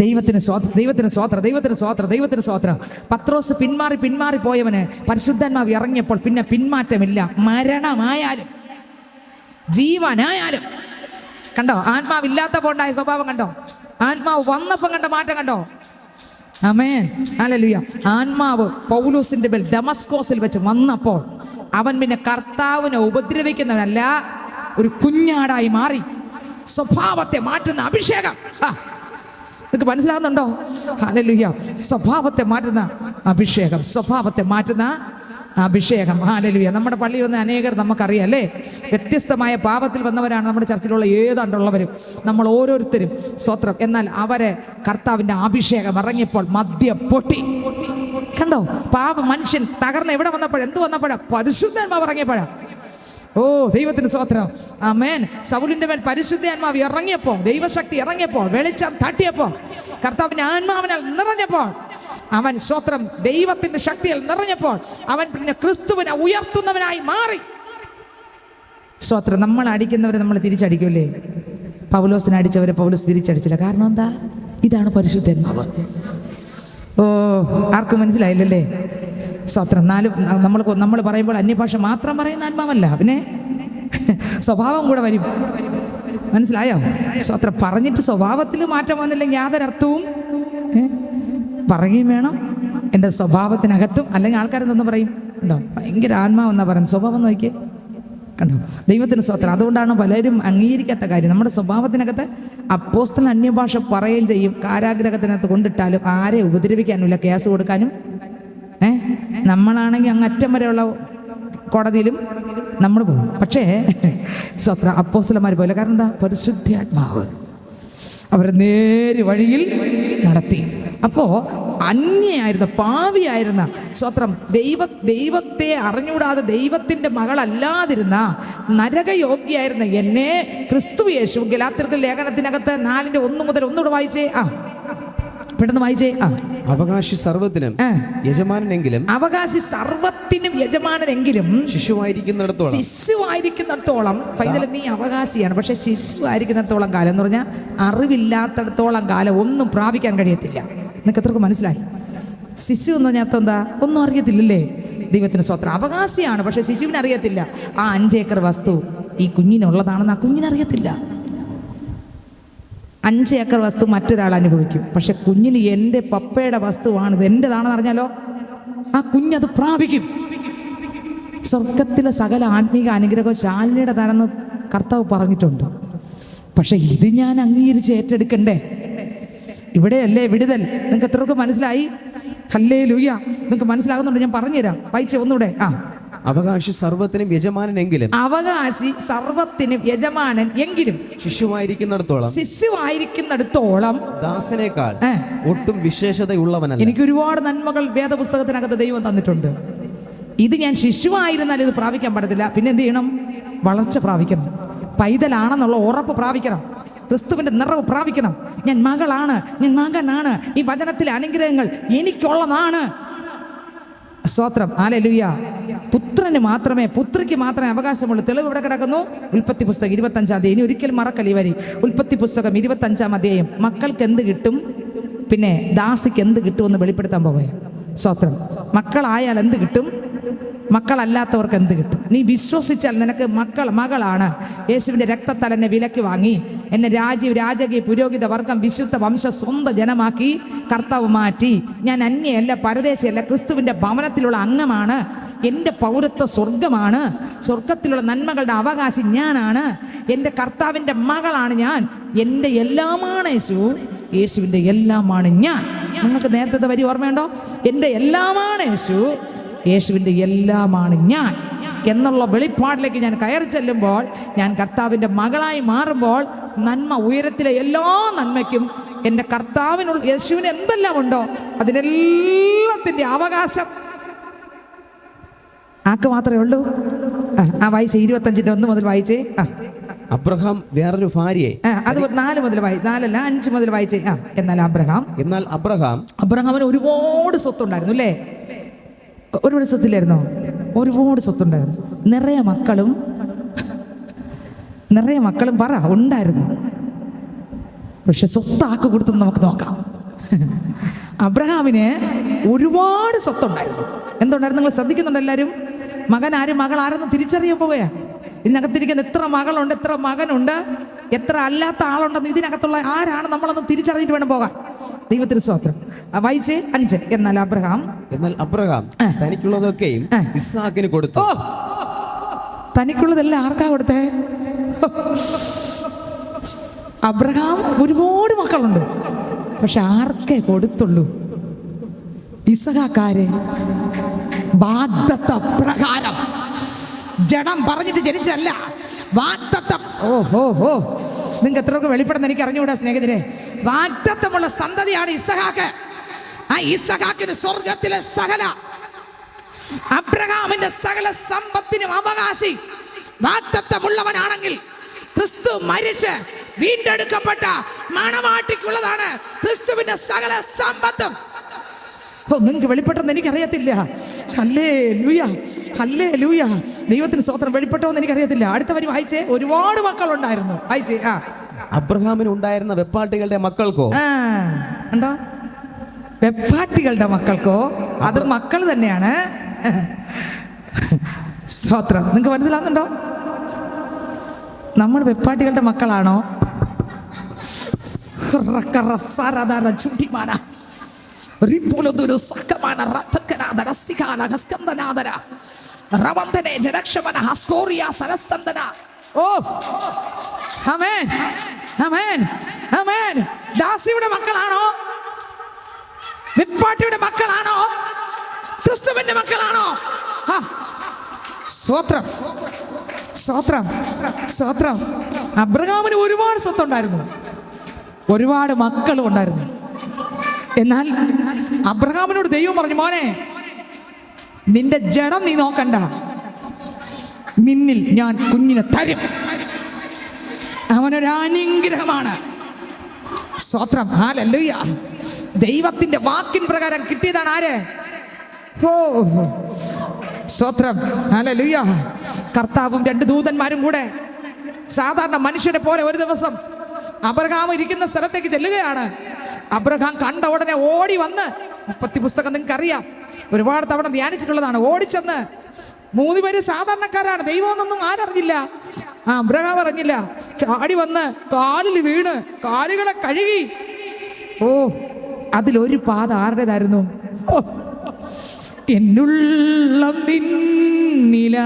[SPEAKER 1] ദൈവത്തിന് സ്തോത്രം, ദൈവത്തിന് സ്തോത്രം, ദൈവത്തിന് സ്തോത്രം, ദൈവത്തിന് സ്തോത്രം. പത്രോസ് പിന്മാറി പോയവന് പരിശുദ്ധാത്മാവ് ഇറങ്ങിയപ്പോൾ പിന്നെ പിന്മാറ്റമില്ല. മരണമായാലും ജീവനായാലും. കണ്ടോ? ആത്മാവില്ലാത്തപ്പോൾ ഉണ്ടായ സ്വഭാവം കണ്ടോ? ആത്മാവ് വന്നപ്പോൾ കണ്ട മാറ്റം കണ്ടോ? ആമേൻ, ഹല്ലേലൂയ. ആത്മാവ് പൗലോസിന്റെ മേൽ ദമസ്കോസിൽ വെച്ച് വന്നപ്പോൾ അവൻ പിന്നെ കർത്താവിനെ ഉപദ്രവിക്കുന്നവനല്ല, ഒരു കുഞ്ഞാടായി മാറി. സ്വഭാവത്തെ മാറ്റുന്ന അഭിഷേകം. നിങ്ങൾക്ക് മനസ്സിലാകുന്നുണ്ടോ? ഹല്ലേലൂയ. സ്വഭാവത്തെ മാറ്റുന്ന അഭിഷേകം, സ്വഭാവത്തെ മാറ്റുന്ന അഭിഷേകം. ഹല്ലേലൂയ. നമ്മുടെ പള്ളിയിൽ വന്ന അനേകർ നമുക്കറിയാം അല്ലേ? വ്യത്യസ്തമായ പാപത്തിൽ വന്നവരാണ് നമ്മുടെ ചർച്ചിലുള്ള ഏതാണ്ടുള്ളവരും, നമ്മൾ ഓരോരുത്തരും. സ്തോത്രം. എന്നാൽ അവരെ കർത്താവിൻ്റെ അഭിഷേകം ഇറങ്ങിയപ്പോൾ മദ്യം പൊട്ടി. കണ്ടോ? മനുഷ്യൻ തകർന്ന് എവിടെ വന്നപ്പോഴാണ്? എന്ത് വന്നപ്പോഴാണ്? പരിശുദ്ധാത്മാവ് ഇറങ്ങിയപ്പോഴാണ്. ദൈവത്തിന് സ്തോത്രം. ആമേൻ. സൗലിന്റെ മേൽ പരിശുദ്ധാത്മാവ് ഇറങ്ങിയപ്പോൾ, ദൈവശക്തി ഇറങ്ങിയപ്പോൾ, വെളിച്ചം തട്ടിയപ്പോൾ, കർത്താവിന്റെ ആത്മാവിനാൽ നിറഞ്ഞപ്പോൾ, അവൻ സ്തോത്രം ദൈവത്തിന്റെ ശക്തിയിൽ നിറഞ്ഞപ്പോൾ അവൻ പിന്നെ ക്രിസ്തുവിനെ ഉയർത്തുന്നവനായി മാറി. സ്തോത്രം. നമ്മൾ അടിക്കുന്നവരെ നമ്മൾ തിരിച്ചടിക്കൂലേ? പൗലോസിനെ അടിച്ചവരെ പൗലോസ് തിരിച്ചടിച്ചില്ല. കാരണം എന്താ? ഇതാണ് പരിശുദ്ധാത്മാവ്. ആർക്കും മനസ്സിലായില്ലല്ലേ? സ്തോത്രം. നമ്മൾ പറയുമ്പോൾ അന്യഭാഷ മാത്രം പറയുന്ന ആത്മാവല്ല, പിന്നെ സ്വഭാവം കൂടെ വരും. മനസ്സിലായോ? സ്തോത്രം. പറഞ്ഞിട്ട് സ്വഭാവത്തിൽ മാറ്റം വന്നില്ലെങ്കിൽ യാതൊരർത്ഥവും പറയുകയും വേണം. എൻ്റെ സ്വഭാവത്തിനകത്തും. അല്ലെങ്കിൽ ആൾക്കാരെന്തൊന്നും പറയും ഉണ്ടോ? ഭയങ്കര ആത്മാവെന്നാ പറയുന്നത്, സ്വഭാവം നോക്കിയേ. കണ്ടോ? ദൈവത്തിന് സ്തോത്രം. അതുകൊണ്ടാണ് പലരും അംഗീകരിക്കാത്ത കാര്യം. നമ്മുടെ സ്വഭാവത്തിനകത്ത് അപ്പോസ്തലൻ അന്യഭാഷ പറയുകയും ചെയ്യും. കാരാഗ്രഹത്തിനകത്ത് കൊണ്ടിട്ടാലും ആരെ ഉപദ്രവിക്കാനുമില്ല, കേസ് കൊടുക്കാനും. നമ്മളാണെങ്കിൽ അങ്ങറ്റം വരെയുള്ള കോടതിയിലും നമ്മൾ പോകും. പക്ഷേ സ്തോത്രം അപ്പോസ്തലന്മാർ പോലെ. കാരണം എന്താ? പരിശുദ്ധാത്മാവ് അവരെ നേരെ വഴിയിൽ നടത്തി. അന്യായിരുന്ന, പാവിയായിരുന്ന, സ്തോത്രം ദൈവത്തെ അറിഞ്ഞുകൂടാതെ ദൈവത്തിൻ്റെ മകളല്ലാതിരുന്ന, നരകയോഗ്യായിരുന്ന എന്നെ ക്രിസ്തു യേശു, ഗലാത്യർക്ക് ലേഖനത്തിനകത്ത് 4:1 മുതൽ ഒന്നുകൂടെ വായിച്ചേ. പെട്ടെന്ന് വായിച്ചേ.
[SPEAKER 2] അവകാശി സർവ്വത്തിനും യജമാനെങ്കിലും,
[SPEAKER 1] അവകാശി സർവ്വത്തിനും യജമാനെങ്കിലും ശിശുവായിരിക്കുന്നിടത്തോളം. പൈതൽ നീ അവകാശിയാണ്, പക്ഷെ ശിശുവായിരിക്കുന്നിടത്തോളം കാലം എന്ന് പറഞ്ഞാൽ അറിവില്ലാത്തടത്തോളം കാലം ഒന്നും പ്രാപിക്കാൻ കഴിയത്തില്ല. നിങ്ങൾക്ക് എത്രക്ക് മനസ്സിലായി? ശിശു എന്ന് പറഞ്ഞാൽ അർത്ഥം എന്താ? ഒന്നും അറിയത്തില്ലല്ലേ? ദൈവത്തിന് സ്തോത്രം. അവകാശിയാണ്, പക്ഷെ ശിശുവിന് അറിയത്തില്ല. 5 ഏക്കർ വസ്തു ഈ കുഞ്ഞിനുള്ളതാണെന്ന് ആ കുഞ്ഞിനറിയത്തില്ല. 5 ഏക്കർ വസ്തു മറ്റൊരാൾ അനുഭവിക്കും, പക്ഷെ കുഞ്ഞിന് എൻ്റെ പപ്പയുടെ വസ്തുവാണിത്, എൻ്റെതാണെന്ന് അറിഞ്ഞാലോ ആ കുഞ്ഞത് പ്രാപിക്കും. സ്വർഗത്തിലെ സകല ആത്മീക അനുഗ്രഹവും ശാലിനിയുടെ തരന്ന് കർത്താവ് പറഞ്ഞിട്ടുണ്ട്. പക്ഷെ ഇത് ഞാൻ അംഗീകരിച്ച് ഏറ്റെടുക്കണ്ടേ? ഇവിടെയല്ലേ വിടുതൽ. നിങ്ങൾക്ക് എത്രയൊക്കെ മനസ്സിലായി? ഹല്ലേലൂയ. നിങ്ങൾക്ക് മനസ്സിലാകുന്നുണ്ട്? ഞാൻ പറഞ്ഞുതരാം. വായിച്ചേ ഒന്നുകൂടെ.
[SPEAKER 2] അവകാശി സർവ്വത്തിനും യജമാനൻ,
[SPEAKER 1] അവകാശി സർവ്വത്തിനും യജമാനൻ എങ്കിലും ശിശുവായിരിക്കുന്നിടത്തോളം
[SPEAKER 2] ദാസനേക്കാൾ ഒട്ടും വിശേഷതയുള്ളവനല്ല.
[SPEAKER 1] എനിക്ക് ഒരുപാട് നന്മകൾ വേദപുസ്തകത്തിനകത്ത് ദൈവം തന്നിട്ടുണ്ട്. ഇത് ഞാൻ ശിശുവായിരുന്നാൽ ഇത് പ്രാപിക്കാൻ പറ്റത്തില്ല. പിന്നെ എന്ത് ചെയ്യണം? വളർച്ച പ്രാപിക്കണം. പൈതലാണെന്നുള്ള ഉറപ്പ് പ്രാപിക്കണം. ക്രിസ്തുവിന്റെ നിറവ് പ്രാപിക്കണം. ഞാൻ മകളാണ്, ഞാൻ മകനാണ്. ഈ വചനത്തിലെ അനുഗ്രഹങ്ങൾ എനിക്കുള്ളതാണ്. സ്തോത്രം. ഹല്ലേലൂയ. പുത്രന് മാത്രമേ, പുത്രിക്ക് മാത്രമേ അവകാശമുള്ളൂ. തെളിവ് ഇവിടെ കിടക്കുന്നു. ഉൽപ്പത്തി പുസ്തകം 25-ാം അധ്യായം. ഇനി ഒരിക്കലും മറക്കല്ല ഈ വരി. ഉൽപ്പത്തി പുസ്തകം 25-ാം അധ്യായം. മക്കൾക്ക് എന്ത് കിട്ടും, പിന്നെ ദാസിക്ക് എന്ത് കിട്ടുമെന്ന് വെളിപ്പെടുത്താൻ പോവുക. സ്തോത്രം. മക്കളായാൽ എന്ത് കിട്ടും, മക്കളല്ലാത്തവർക്ക് എന്ത് കിട്ടും? നീ വിശ്വസിച്ചാൽ നിനക്ക് മകളാണ്. യേശുവിൻ്റെ രക്തത്താൽ എന്നെ വിലക്ക് വാങ്ങി എന്നെ രാജകീയ പുരോഹിത വർഗം വിശുദ്ധ വംശ സ്വന്തം ജനമാക്കി കർത്താവ് മാറ്റി. ഞാൻ അന്യയല്ല, പരദേശയല്ല, ക്രിസ്തുവിൻ്റെ ഭവനത്തിലുള്ള അംഗമാണ്. എൻ്റെ പൗരത്വ സ്വർഗമാണ്. സ്വർഗത്തിലുള്ള നന്മകളുടെ അവകാശി ഞാനാണ്. എൻ്റെ കർത്താവിൻ്റെ മകളാണ് ഞാൻ. എൻ്റെ എല്ലാമാണ് യേശു, യേശുവിൻ്റെ എല്ലാമാണ് ഞാൻ. നിങ്ങൾക്ക് നേരത്തെ വരി ഓർമ്മയുണ്ടോ? എൻ്റെ എല്ലാമാണ് യേശു, യേശുവിൻ്റെ എല്ലാമാണ് ഞാൻ എന്നുള്ള വെളിപ്പാടിലേക്ക് ഞാൻ കയറി ചെല്ലുമ്പോൾ, ഞാൻ കർത്താവിൻ്റെ മകളായി മാറുമ്പോൾ, നന്മ, ഉയരത്തിലെ എല്ലാ നന്മയ്ക്കും എൻ്റെ കർത്താവിനുള്ള യേശുവിന് എന്തെല്ലാം ഉണ്ടോ അതിനെല്ലാത്തിൻ്റെ അവകാശം. ആക്ക് മാത്രമേ ഉള്ളൂ. വായിച്ചേ 25-ന്റെ 1 മുതൽ വായിച്ചേ.
[SPEAKER 2] അബ്രഹാം വേറൊരു ഭാര്യയെ.
[SPEAKER 1] അത് 4 മുതൽ 5 മുതൽ വായിച്ചേ. എന്നാൽ അബ്രഹാമിന് ഒരുപാട് സ്വത്തുണ്ടായിരുന്നു അല്ലേ? ഒരുപാട് സ്വത്തില്ലായിരുന്നോ? ഒരുപാട് സ്വത്തുണ്ടായിരുന്നു. നിറയെ മക്കളും പറ ഉണ്ടായിരുന്നു. പക്ഷെ സ്വത്താക്ക് കൊടുത്തെന്ന് നമുക്ക് നോക്കാം. അബ്രഹാമിന് ഒരുപാട് സ്വത്തുണ്ടായിരുന്നു. എന്തുണ്ടായിരുന്നു? നിങ്ങൾ ശ്രദ്ധിക്കുന്നുണ്ട് എല്ലാവരും? മകൻ ആരും മകൾ ആരെന്ന് തിരിച്ചറിയാൻ പോവുകയാ. ഇതിനകത്തിരിക്കുന്ന എത്ര മകളുണ്ട്, എത്ര മകനുണ്ട്, എത്ര അല്ലാത്ത ആളുണ്ടെന്ന് ഇതിനകത്തുള്ള ആരാണ് നമ്മളൊന്ന് തിരിച്ചറിഞ്ഞിട്ട് വേണം പോകാൻ. ദൈവത്തിന് സ്തോത്രം. വായിച്ചേ 5. എന്നാൽ അബ്രഹാം
[SPEAKER 2] തനിക്കുള്ളതൊക്കെയും ഇസ്ഹാക്കിന് കൊടുത്തു.
[SPEAKER 1] തനിക്കുള്ളതെല്ലാം ആർക്കാ കൊടുത്തേ? അബ്രഹാം ഒരുപാട് മക്കളുണ്ട്, പക്ഷെ ആർക്കേ കൊടുത്തുള്ളൂ? ഇസഹാക്കാരെ. ബാധ്യത പ്രകാരം, ജഡം പറഞ്ഞിട്ട് ജനിച്ചല്ല, വാഗ്ദത്തം. നിങ്ങൾക്ക് എത്രയൊക്കെ വെളിപ്പെടുന്ന എനിക്ക് അറിഞ്ഞുകൂടാ സ്നേഹിതരെ. വാഗ്ദത്തമുള്ള സന്തതിയാണ് ഇസഹാക്ക്. ആ ഇസഹാക്കിന് സ്വർഗത്തിലെ സകല, അബ്രഹാമിന്റെ സകല സമ്പത്തിനും അവകാശി വാഗ്ദത്തമുള്ളവനാണെങ്കിൽ ക്രിസ്തു മരിച്ച് വീണ്ടെടുക്കപ്പെട്ട മണവാട്ടിക്കുള്ളതാണ് ക്രിസ്തുവിന്റെ സകല സമ്പത്തും. നിങ്ങൾക്ക് വെളിപ്പെട്ടെന്ന് എനിക്കറിയത്തില്ല. ഹല്ലേലൂയ. ദൈവത്തിന് സ്തോത്രം. വെളിപ്പെട്ടോന്ന് എനിക്കറിയത്തില്ല. അടുത്ത വരി വായിച്ചേ. ഒരുപാട് മക്കളുണ്ടായിരുന്നു. വായിച്ചേ.
[SPEAKER 2] അബ്രഹാമിന് ഉണ്ടായിരുന്ന വെപ്പാട്ടികളുടെ മക്കൾക്കോ?
[SPEAKER 1] ഉണ്ടോ? വെപ്പാട്ടികളുടെ മക്കൾക്കോ? അത് മക്കൾ തന്നെയാണ്. സ്തോത്രം. നിങ്ങൾക്ക് മനസ്സിലാകുന്നുണ്ടോ? നമ്മൾ വെപ്പാട്ടികളുടെ മക്കളാണോ? ദാസിയുടെ മക്കളാണോ? വെപ്പാട്ടിയുടെ മക്കളാണോ? ക്രിസ്തുവിന്റെ മക്കളാണോ? സ്വത്രം. അബ്രഹാമിന് ഒരുപാട് സ്വത്തുണ്ടായിരുന്നു, ഒരുപാട് മക്കളും ഉണ്ടായിരുന്നു. എന്നാൽ അബ്രഹാമിനോട് ദൈവം പറഞ്ഞു, മോനെ, നിന്റെ ജഡം നീ നോക്കണ്ട, നിന്നിൽ ഞാൻ കുഞ്ഞിനെ തരും. അവനൊരു അനുഗ്രഹമാണ്. സ്തോത്രം. ഹല്ലേലൂയ. ദൈവത്തിന്റെ വാക്കിൻ പ്രകാരം കിട്ടിയതാണ്. ആര്? സ്തോത്രം. ഹല്ലേലൂയ. കർത്താവും 2 ദൂതന്മാരും കൂടെ സാധാരണ മനുഷ്യനെ പോലെ ഒരു ദിവസം അബ്രഹാം ഇരിക്കുന്ന സ്ഥലത്തേക്ക് ചെല്ലുകയാണ്. അബ്രഹാം കണ്ട ഉടനെ ഓടി വന്ന്, ഉൽപ്പത്തി പുസ്തകം നിങ്ങൾക്ക് അറിയാം, ഒരുപാട് തവണ ധ്യാനിച്ചിട്ടുള്ളതാണ്. ഓടിച്ചെന്ന് 3 പേര് സാധാരണക്കാരാണ്, ദൈവമൊന്നും ആരറിഞ്ഞില്ല. അബ്രഹാം അറിഞ്ഞില്ല. ചാടി വന്ന് കാലിൽ വീണ് കാലുകളെ കഴുകി. അതിലൊരു പാത ആരുടേതായിരുന്നു? എന്നുള്ള നിന്നില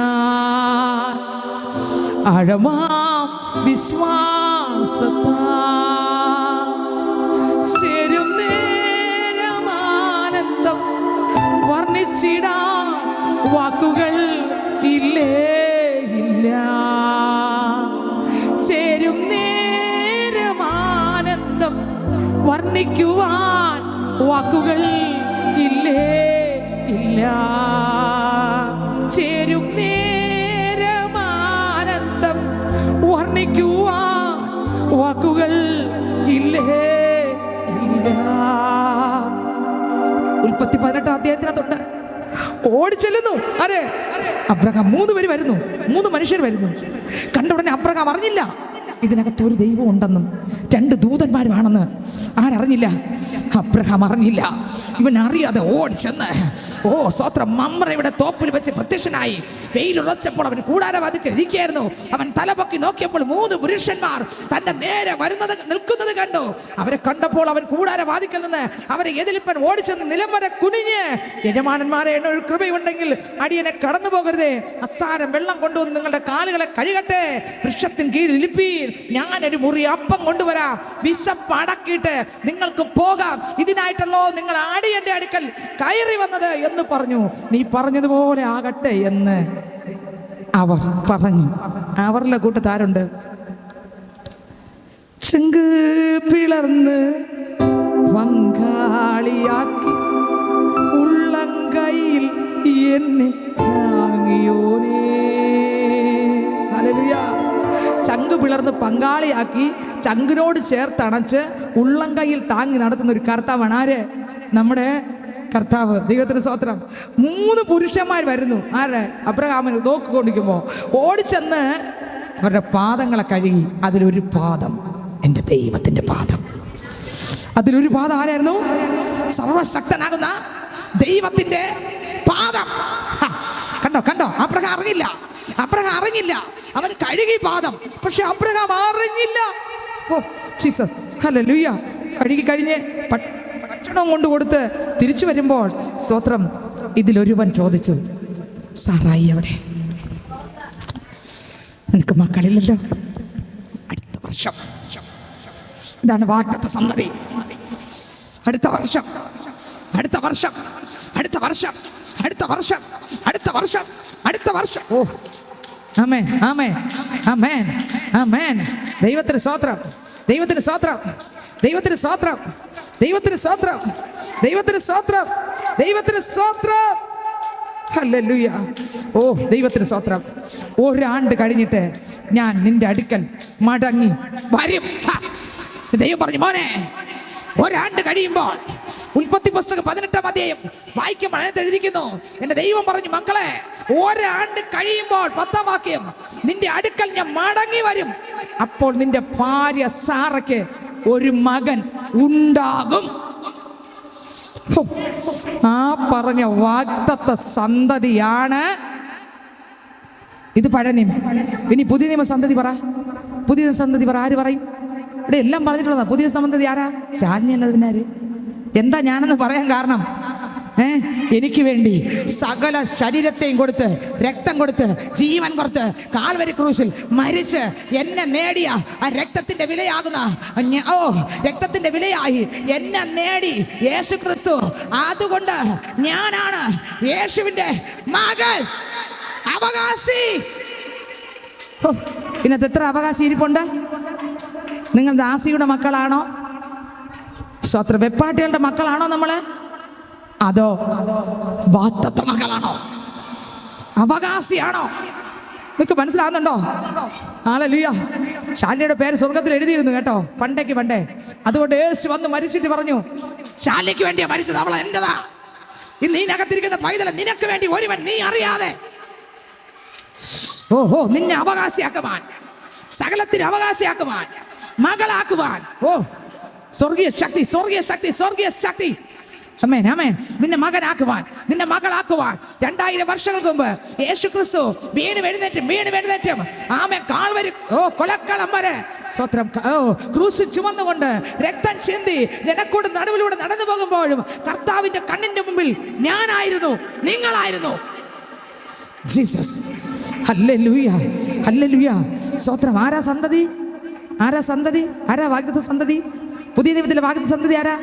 [SPEAKER 1] അഴമാ വിശ്വാസത്താ ശരും നേരമാനന്ദം വർണ്ണിച്ചിടാൻ വാക്കുകൾ ഇല്ലേ ഇല്ല. ചേരും നേരമാനന്ദം വർണ്ണിക്കുവാൻ വാക്കുകൾ ഇല്ലേ ഇല്ല. ചേരും നേരമാനന്ദം വർണ്ണിക്കുവാൻ വാക്കുകൾ ഇല്ലേ ഇല്ല. ഉൽപ്പത്തി 18-ാം അധ്യായത്തിനകത്തുണ്ട്. ഓടിച്ചെല്ലുന്നു. അരെ അബ്രഹാം 3 പേര് വരുന്നു, 3 മനുഷ്യർ വരുന്നു. കണ്ട ഉടനെ അബ്രഹാം അറിഞ്ഞില്ല ഇതിനകത്ത് ഒരു ദൈവം ഉണ്ടെന്നും 2 ദൂതന്മാരുമാണെന്ന്. ആരറിഞ്ഞില്ല? അബ്രഹാം അറിഞ്ഞില്ല. ഇവൻ അറിയാതെ ഓടിച്ചെന്ന് സ്വത്രം മമ്രയുടെ തോപ്പിൽ വെച്ച് പ്രത്യക്ഷനായി. വെയിലുറച്ചപ്പോൾ അവൻ കൂടാരവാതിക്കൽ ഇരിക്കുകയായിരുന്നു. അവൻ തലപൊക്കി നോക്കിയപ്പോൾ 3 പുരുഷന്മാർ തന്റെ നേരെ നിൽക്കുന്നത് കണ്ടു. അവരെ കണ്ടപ്പോൾ അവൻ കൂടാരവാതിക്കൽ നിന്ന് അവരെ എതിരിപ്പൻ ഓടിച്ചെന്ന് നിലം വരെ കുനിഞ്ഞ്, യജമാനന്മാരെ, എന്നൊരു കൃപയുണ്ടെങ്കിൽ അടിയനെ കടന്നു പോകരുതേ. അസാരം വെള്ളം കൊണ്ടുവന്ന് നിങ്ങളുടെ കാലുകളെ കഴുകട്ടെ. വൃക്ഷത്തിന് കീഴിൽ ഇരിപ്പീൻ, ഞാനൊരു മുറി അപ്പം കൊണ്ടുവരാം. വിശപ്പ് അടക്കിയിട്ട് നിങ്ങൾക്ക് പോകാം. ഇതിനായിട്ടല്ലോ നിങ്ങൾ അടിയന്റെ അടുക്കൽ കയറി വന്നത് എന്ന് പറഞ്ഞു. നീ പറഞ്ഞതുപോലെ ആകട്ടെ എന്ന് അവർ പറഞ്ഞു. അവരുടെ കൂട്ടത്താരുണ്ട്? ചെങ്ക് പിളർന്ന് പങ്കാളിയാക്കി ഉള്ളംകൈയിൽ എന്നെ താങ്ങി ചേർന്ന് പങ്കാളിയാക്കി ചങ്കിനോട് ചേർത്തണച്ച് ഉള്ളം കയ്യിൽ താങ്ങി നടത്തുന്ന ഒരു കർത്താവാണ് ആര്? നമ്മുടെ കർത്താവ്. ദൈവത്തിന് സ്തോത്രം. 3 പുരുഷന്മാർ വരുന്നു. ആര്? അബ്രഹാമിന് നോക്കിക്കൊണ്ടിരിക്കുമ്പോൾ ഓടിച്ചെന്ന് അവരുടെ പാദങ്ങളെ കഴുകി. അതിലൊരു പാദം എൻ്റെ ദൈവത്തിൻ്റെ പാദം. അതിലൊരു പാദം ആരായിരുന്നു? സർവശക്തനാകുന്ന ദൈവത്തിൻ്റെ പാദം. കണ്ടോ കണ്ടോ, അബ്രഹാം അറിഞ്ഞില്ല. അവൻ കഴുകി പാദം, പക്ഷെ അബ്രഹാം അറിഞ്ഞില്ല. Oh Jesus, hallelujah. കഴുകി കഴിഞ്ഞ് ഭക്ഷണം കൊണ്ട് കൊടുത്ത് തിരിച്ചു വരുമ്പോൾ സ്തോത്രം, ഇതിലൊരുവൻ ചോദിച്ചു, സാറായി എവിടെ? നിനക്ക് മക്കളില്ലല്ലോ, അടുത്ത വർഷം. ഇതാണ് വാഗ്ദത്ത സന്തതി. അടുത്ത വർഷം. ഓ ആമേൻ, ആമേൻ, ആമേൻ, ആമേൻ. ദൈവത്തിന് സ്തോത്രം, ദൈവത്തിന് സ്തോത്രം, ദൈവത്തിന് സ്തോത്രം, ദൈവത്തിന് സ്തോത്രം, ദൈവത്തിന് സ്തോത്രം, ദൈവത്തിന് സ്തോത്രം. ഹല്ലേലൂയ. ഓ ദൈവത്തിന് സ്തോത്രം. 1 ആണ്ട് കഴിഞ്ഞിട്ട് ഞാൻ നിന്റെ അടുക്കൽ മടങ്ങി വരും. ദൈവം പറഞ്ഞു, മോനെ 1 ആണ്ട് കഴിയുമ്പോൾ, ഉൽപ്പത്തി പുസ്തകം 18-ാം അധ്യായം വായിക്കുമ്പോൾ എഴുതിക്കുന്നു, എന്റെ ദൈവം പറഞ്ഞു, മക്കളെ 1 ആണ്ട് കഴിയുമ്പോൾ 10-ാം വാക്യം, നിന്റെ അടുക്കൽ ഞാൻ മടങ്ങി വരും. അപ്പോൾ നിന്റെ ഭാര്യ സാറയ്ക്ക് ഒരു മകൻ ഉണ്ടാകും. ആ പറഞ്ഞ വാഗ്ദത്ത സന്തതിയാണ് ഇത്. പഴയ നിയമം. ഇനി പുതിയ നിയമ സന്തതി പറ. പുതിയ സന്തതി പറ. ആര് പറയും? ഇവിടെ എല്ലാം പറഞ്ഞിട്ടുള്ളതാ. പുതിയ സന്തതി ആരാ? ശാലിനിയല്ല. പിന്നെ ആര്? എന്താ ഞാനെന്ന് പറയാൻ കാരണം, എനിക്ക് വേണ്ടി സകല ശരീരത്തെയും കൊടുത്ത്, രക്തം കൊടുത്ത്, ജീവൻ കൊടുത്ത്, കാൽവരി ക്രൂശിൽ മരിച്ച് എന്നെ നേടിയ ആ രക്തത്തിന്റെ വിലയാകുന്ന രക്തത്തിന്റെ വിലയായി എന്നെ നേടി യേശു ക്രിസ്തു. അതുകൊണ്ട് ഞാനാണ് യേശുവിന്റെ മകൾ, അവകാശി. ഇന്നത്തെ എത്ര അവകാശി ഇരിപ്പുണ്ട്? നിങ്ങൾ ദാസിയുടെ മക്കളാണോ? സ്വത്ര വെപ്പാട്ടികളുടെ മക്കളാണോ നമ്മള്? അതോ വാഗ്ദത്ത മക്കളാണോ? അവകാശിയാണോ? നിങ്ങൾക്ക് മനസ്സിലാകുന്നുണ്ടോ? ഹല്ലേലൂയ. ശാലിനിയുടെ പേര് സ്വർഗത്തിൽ എഴുതിയിരുന്നു കേട്ടോ, പണ്ടേ. അതുകൊണ്ട് യേശു വന്ന് മരിച്ചിട്ട് പറഞ്ഞു, ശാലിനിക്ക് വേണ്ടിയാ മരിച്ചത്, അവൾ എന്റെതാ. ഇന്ന് നീനകത്തിരിക്കുന്ന പൈതൽ നിനക്ക് വേണ്ടി ഒരുവൻ നീ അറിയാതെ നിന്നെ അവകാശിയാക്കുവാൻ, സകലത്തിന് അവകാശിയാക്കുവാൻ, മകളാക്കുവാൻ. സ്വർഗീയ ശക്തി, സ്വർഗീയ ശക്തി, സ്വർഗീയ ശക്തി. ആമേൻ, ആമേൻ. നിന്നെ മകനാക്കുവാൻ, നിന്നെ മകളാക്കുവാൻ 2000 വർഷങ്ങൾക്ക് മുമ്പ് യേശു ക്രിസ്തു വീണ്ടും എഴുന്നേറ്റും ആമേൻ കാൽവരി കൊലക്കളം വരെ സ്വത്രം ക്രൂശ് ചുമന്നുകൊണ്ട് രക്തം ചിന്തി ജനക്കൂട് നടുവിലൂടെ നടന്നു പോകുമ്പോഴും കർത്താവിന്റെ കണ്ണിന്റെ മുമ്പിൽ ഞാനായിരുന്നു, നിങ്ങളായിരുന്നു. ജീസസ്. Hallelujah, hallelujah. സ്വത്രം. ആരാ സന്തതി? ആരാ സന്തതി? ആരാ വാഗ്ദത്ത സന്തതി? പുതിയ നിയമത്തിലെ വാഗ്ദത്ത സന്തതി ആരാ?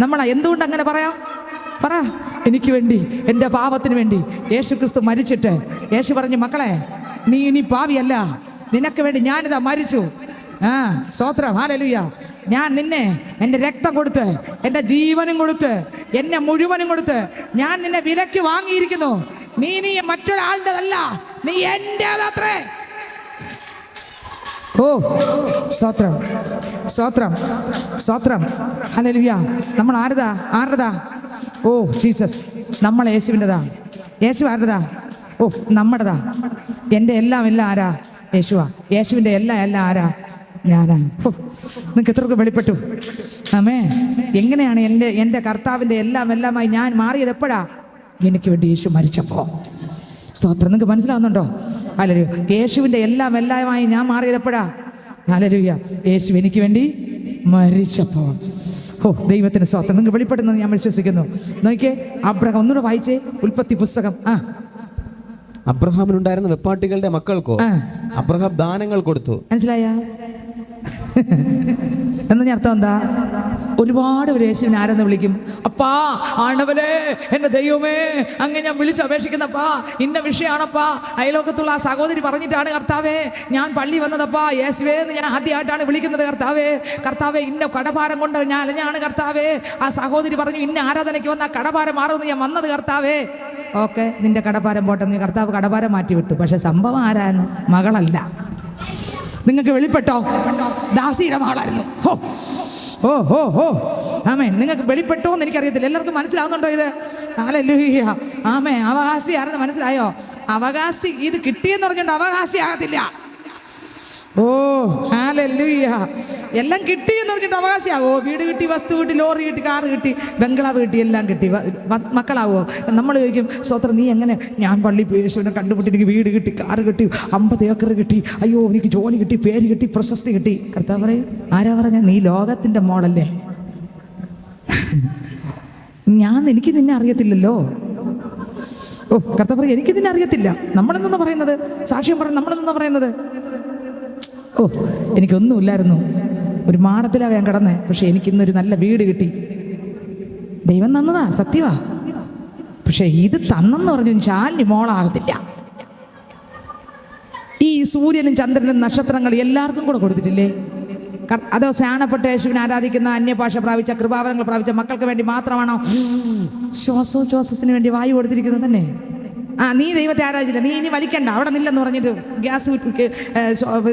[SPEAKER 1] നമ്മളാ. എന്തുകൊണ്ട് അങ്ങനെ പറയാം? പറ. എനിക്ക് വേണ്ടി, എൻ്റെ പാപത്തിന് വേണ്ടി യേശു ക്രിസ്തു മരിച്ചിട്ട് യേശു പറഞ്ഞു, മക്കളെ നീ ഇനി പാവിയല്ല, നിനക്ക് വേണ്ടി ഞാനിതാ മരിച്ചു. സ്തോത്രം, ഹല്ലേലൂയ. ഞാൻ നിന്നെ എൻ്റെ രക്തം കൊടുത്ത്, എൻ്റെ ജീവനും കൊടുത്ത്, എന്നെ മുഴുവനും കൊടുത്ത് ഞാൻ നിന്നെ വിലയ്ക്ക് വാങ്ങിയിരിക്കുന്നു. നീ മറ്റൊരാളുടേതല്ല, നീ എൻ്റേതത്രേ. സ്തോത്രം, സ്തോത്രം, സ്തോത്രം. ഹല്ലേലൂയ. നമ്മൾ ആരുടേതാ? ജീസസ്. നമ്മൾ യേശുവിൻ്റെതാ. യേശു ആരുടേതാ? നമ്മുടേതാ. എൻ്റെ എല്ലാം ആരാ? യേശുവാ. യേശുവിൻ്റെ എല്ലാം ആരാ? ഞാനാ. നിങ്ങൾക്ക് എത്രയൊക്കെ വെളിപ്പെട്ടു? ആമേൻ. എങ്ങനെയാണ് എൻ്റെ കർത്താവിൻ്റെ എല്ലാമായി ഞാൻ മാറിയത്? എപ്പോഴാ? എനിക്ക് വേണ്ടി യേശു മരിച്ചപ്പോ. സ്തോത്രം. നിങ്ങൾക്ക് മനസ്സിലാവുന്നുണ്ടോ? ഹല്ലേലൂയ. യേശുവിൻ്റെ എല്ലാമായി ഞാൻ മാറിയത് എപ്പോഴാ? ഹല്ലേലൂയ. യേശു എനിക്ക് വേണ്ടി മരിച്ചപ്പോൾ. ദൈവത്തിന് സ്തോത്രം. നിങ്ങൾക്ക് വെളിപ്പെടുന്നത് ഞാൻ വിശ്വസിക്കുന്നു. നോക്കിയേ, അബ്രഹാം. ഒന്നുകൂടെ വായിച്ചേ ഉൽപ്പത്തി പുസ്തകം.
[SPEAKER 2] അബ്രഹാമിനുണ്ടായിരുന്ന വെപ്പാട്ടികളുടെ മക്കൾക്കോ അബ്രഹാം ദാനങ്ങൾ കൊടുത്തു.
[SPEAKER 1] മനസ്സിലായ? എന്ന് അർത്ഥം എന്താ? ഒരുപാട് പേര് യേശുവിനെ ആരെന്ന് വിളിക്കും? അപ്പാ, ആണ്ടവനെ, എൻ്റെ ദൈവമേ, അങ്ങ് ഞാൻ വിളിച്ചപേക്ഷിക്കുന്നപ്പാ, ഇന്ന വിഷയമാണപ്പാ. അയലോകത്തുള്ള ആ സഹോദരി പറഞ്ഞിട്ടാണ് കർത്താവേ ഞാൻ പള്ളി വന്നതപ്പാ. യേശുവേ എന്ന് ഞാൻ ആദ്യമായിട്ടാണ് വിളിക്കുന്നത് കർത്താവേ. കർത്താവേ, ഇന്ന കടഭാരം കൊണ്ട് ഞാൻ അലഞ്ഞാണ് കർത്താവേ. ആ സഹോദരി പറഞ്ഞു, ഇന്ന ആരാധനയ്ക്ക് വന്ന കടഭാരം മാറുമെന്ന് ഞാൻ വന്നത് കർത്താവേ. ഓക്കെ, നിന്റെ കടഭാരം പോട്ടെ. നീ കർത്താവ് കടഭാരം മാറ്റി വിട്ടു. പക്ഷെ സംഭവം ആരാണ്? മകളല്ല. നിങ്ങൾക്ക് വെളിപ്പെട്ടോ? ദാസിയുടെ മകളായിരുന്നു. ഹോ ഓ ഓ ഓ ആമേൻ. നിങ്ങൾക്ക് വെളിപ്പെട്ടോ എന്ന് എനിക്കറിയത്തില്ല. എല്ലാവർക്കും മനസ്സിലാവുന്നുണ്ടോ ഇത്? ഹല്ലേലൂയ. ആമേൻ. അവകാശി ആരെന്ന് മനസ്സിലായോ? അവകാശി ഇത് കിട്ടിയെന്ന് പറഞ്ഞുകൊണ്ട് അവകാശി ആകത്തില്ല. ഓ ഹല്ലേലൂയ. എല്ലാം കിട്ടി എന്ന് പറഞ്ഞിട്ട് അവകാശിയാവോ? വീട് കിട്ടി, വസ്തു കിട്ടി, ലോറി കിട്ടി, കാറ് കിട്ടി, ബംഗ്ലാവ് കിട്ടി, എല്ലാം കിട്ടി, മക്കളാവോ? നമ്മൾ ചോദിക്കും, സ്വത്രം നീ എങ്ങനെ? ഞാൻ പള്ളി യേശുവിനെ കണ്ടുപിട്ടി, എനിക്ക് വീട് കിട്ടി, കാറ് കിട്ടി, 50 ഏക്കർ കിട്ടി, അയ്യോ എനിക്ക് ജോലി കിട്ടി, പേര് കിട്ടി, പ്രശസ്തി കിട്ടി. കർത്താവ് പറയും, ആരാ പറഞ്ഞ? നീ ലോകത്തിൻ്റെ മോളല്ലേ. എനിക്ക് നിന്നെ അറിയത്തില്ലല്ലോ. ഓ കർത്താവ് പറയും, എനിക്ക് നിന്നെ അറിയത്തില്ല. നമ്മളെന്നാ പറയുന്നത്? സാക്ഷ്യം പറഞ്ഞു നമ്മളെന്നാ പറയുന്നത്? ഓ എനിക്കൊന്നുമില്ലായിരുന്നു, ഒരു മാടത്തിലാണ് ഞാൻ കിടന്നേ, പക്ഷെ എനിക്കിന്നൊരു നല്ല വീട് കിട്ടി. ദൈവം തന്നതാ, സത്യവാ. പക്ഷെ ഇത് തന്നെന്ന് പറഞ്ഞു ശാലിനി മോളാകത്തില്ല. ഈ സൂര്യനും ചന്ദ്രനും നക്ഷത്രങ്ങളും എല്ലാവർക്കും കൂടെ കൊടുത്തിട്ടില്ലേ? അതോ സ്നാനപ്പെട്ട യേശുവിനെ ആരാധിക്കുന്ന, അന്യഭാഷ പ്രാപിച്ച, കൃപാവരങ്ങൾ പ്രാപിച്ച മക്കൾക്ക് വേണ്ടി മാത്രമാണോ ശ്വാസോച്ഛ്വാസത്തിന് വേണ്ടി വായു കൊടുത്തിരിക്കുന്നത് തന്നെ? നീ ദൈവത്തെ ആരാധിച്ചില്ല, നീ ഇനി വലിക്കണ്ട, അവിടെ നില്ലെന്ന് പറഞ്ഞിട്ട് ഗ്യാസ്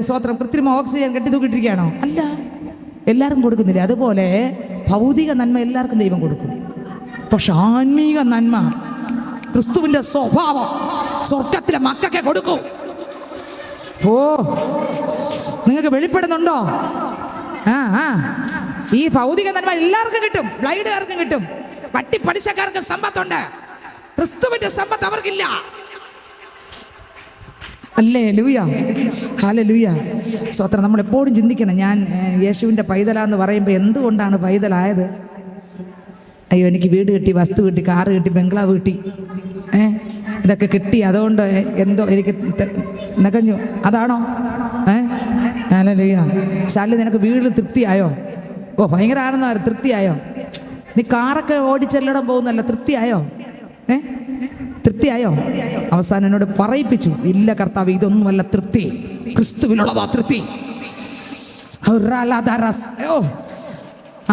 [SPEAKER 1] സ്വത്രം കൃത്രിമ ഓക്സിജൻ കെട്ടി തൂക്കിട്ടിരിക്കുകയാണോ? അല്ല, എല്ലാവർക്കും കൊടുക്കുന്നില്ല. അതുപോലെ ഭൗതിക നന്മ എല്ലാവർക്കും ദൈവം കൊടുക്കും. പക്ഷെ ആത്മീക നന്മ, ക്രിസ്തുവിൻ്റെ സ്വഭാവം സ്വർഗത്തിലെ മക്കൾക്ക് കൊടുക്കൂ. ഓ നിങ്ങൾക്ക് വെളിപ്പെടുന്നുണ്ടോ? ഈ ഭൗതിക നന്മ എല്ലാവർക്കും കിട്ടും. ബ്ലൈഡുകാർക്കും കിട്ടും, പട്ടിപ്പടിശക്കാർക്ക് സമ്പത്തുണ്ട്. ക്രിസ്തുവിന്റെ സമ്പത്ത് അവർക്കില്ല. ഹല്ലേലൂയ, ഹല്ലേലൂയ, സ്തോത്രം. നമ്മൾ എപ്പോഴും ചിന്തിക്കണം, ഞാൻ യേശുവിൻ്റെ പൈതലാന്ന് പറയുമ്പോൾ എന്തുകൊണ്ടാണ് പൈതലായത്? അയ്യോ എനിക്ക് വീട് കിട്ടി, വസ്തു കിട്ടി, കാറ് കിട്ടി, ബംഗ്ലാവ് കിട്ടി, ഇതൊക്കെ കിട്ടി, അതുകൊണ്ട് എന്തോ എനിക്ക് നകഞ്ഞു, അതാണോ? ഹല്ലേലൂയ. ശാലി, നിനക്ക് വീട്ടിൽ തൃപ്തിയായോ? ഓ ഭയങ്കര ആണെന്നായിരുന്നു, തൃപ്തിയായോ? നീ കാറൊക്കെ ഓടിച്ചെല്ലടം പോകുന്നല്ല, തൃപ്തിയായോ? തൃപ്തിയായോ? അവസാനം എന്നോട് പറയിപ്പിച്ചു, ഇല്ല കർത്താവ്, ഇതൊന്നുമല്ല തൃപ്തി, ക്രിസ്തുവിനുള്ളതാ തൃപ്തി.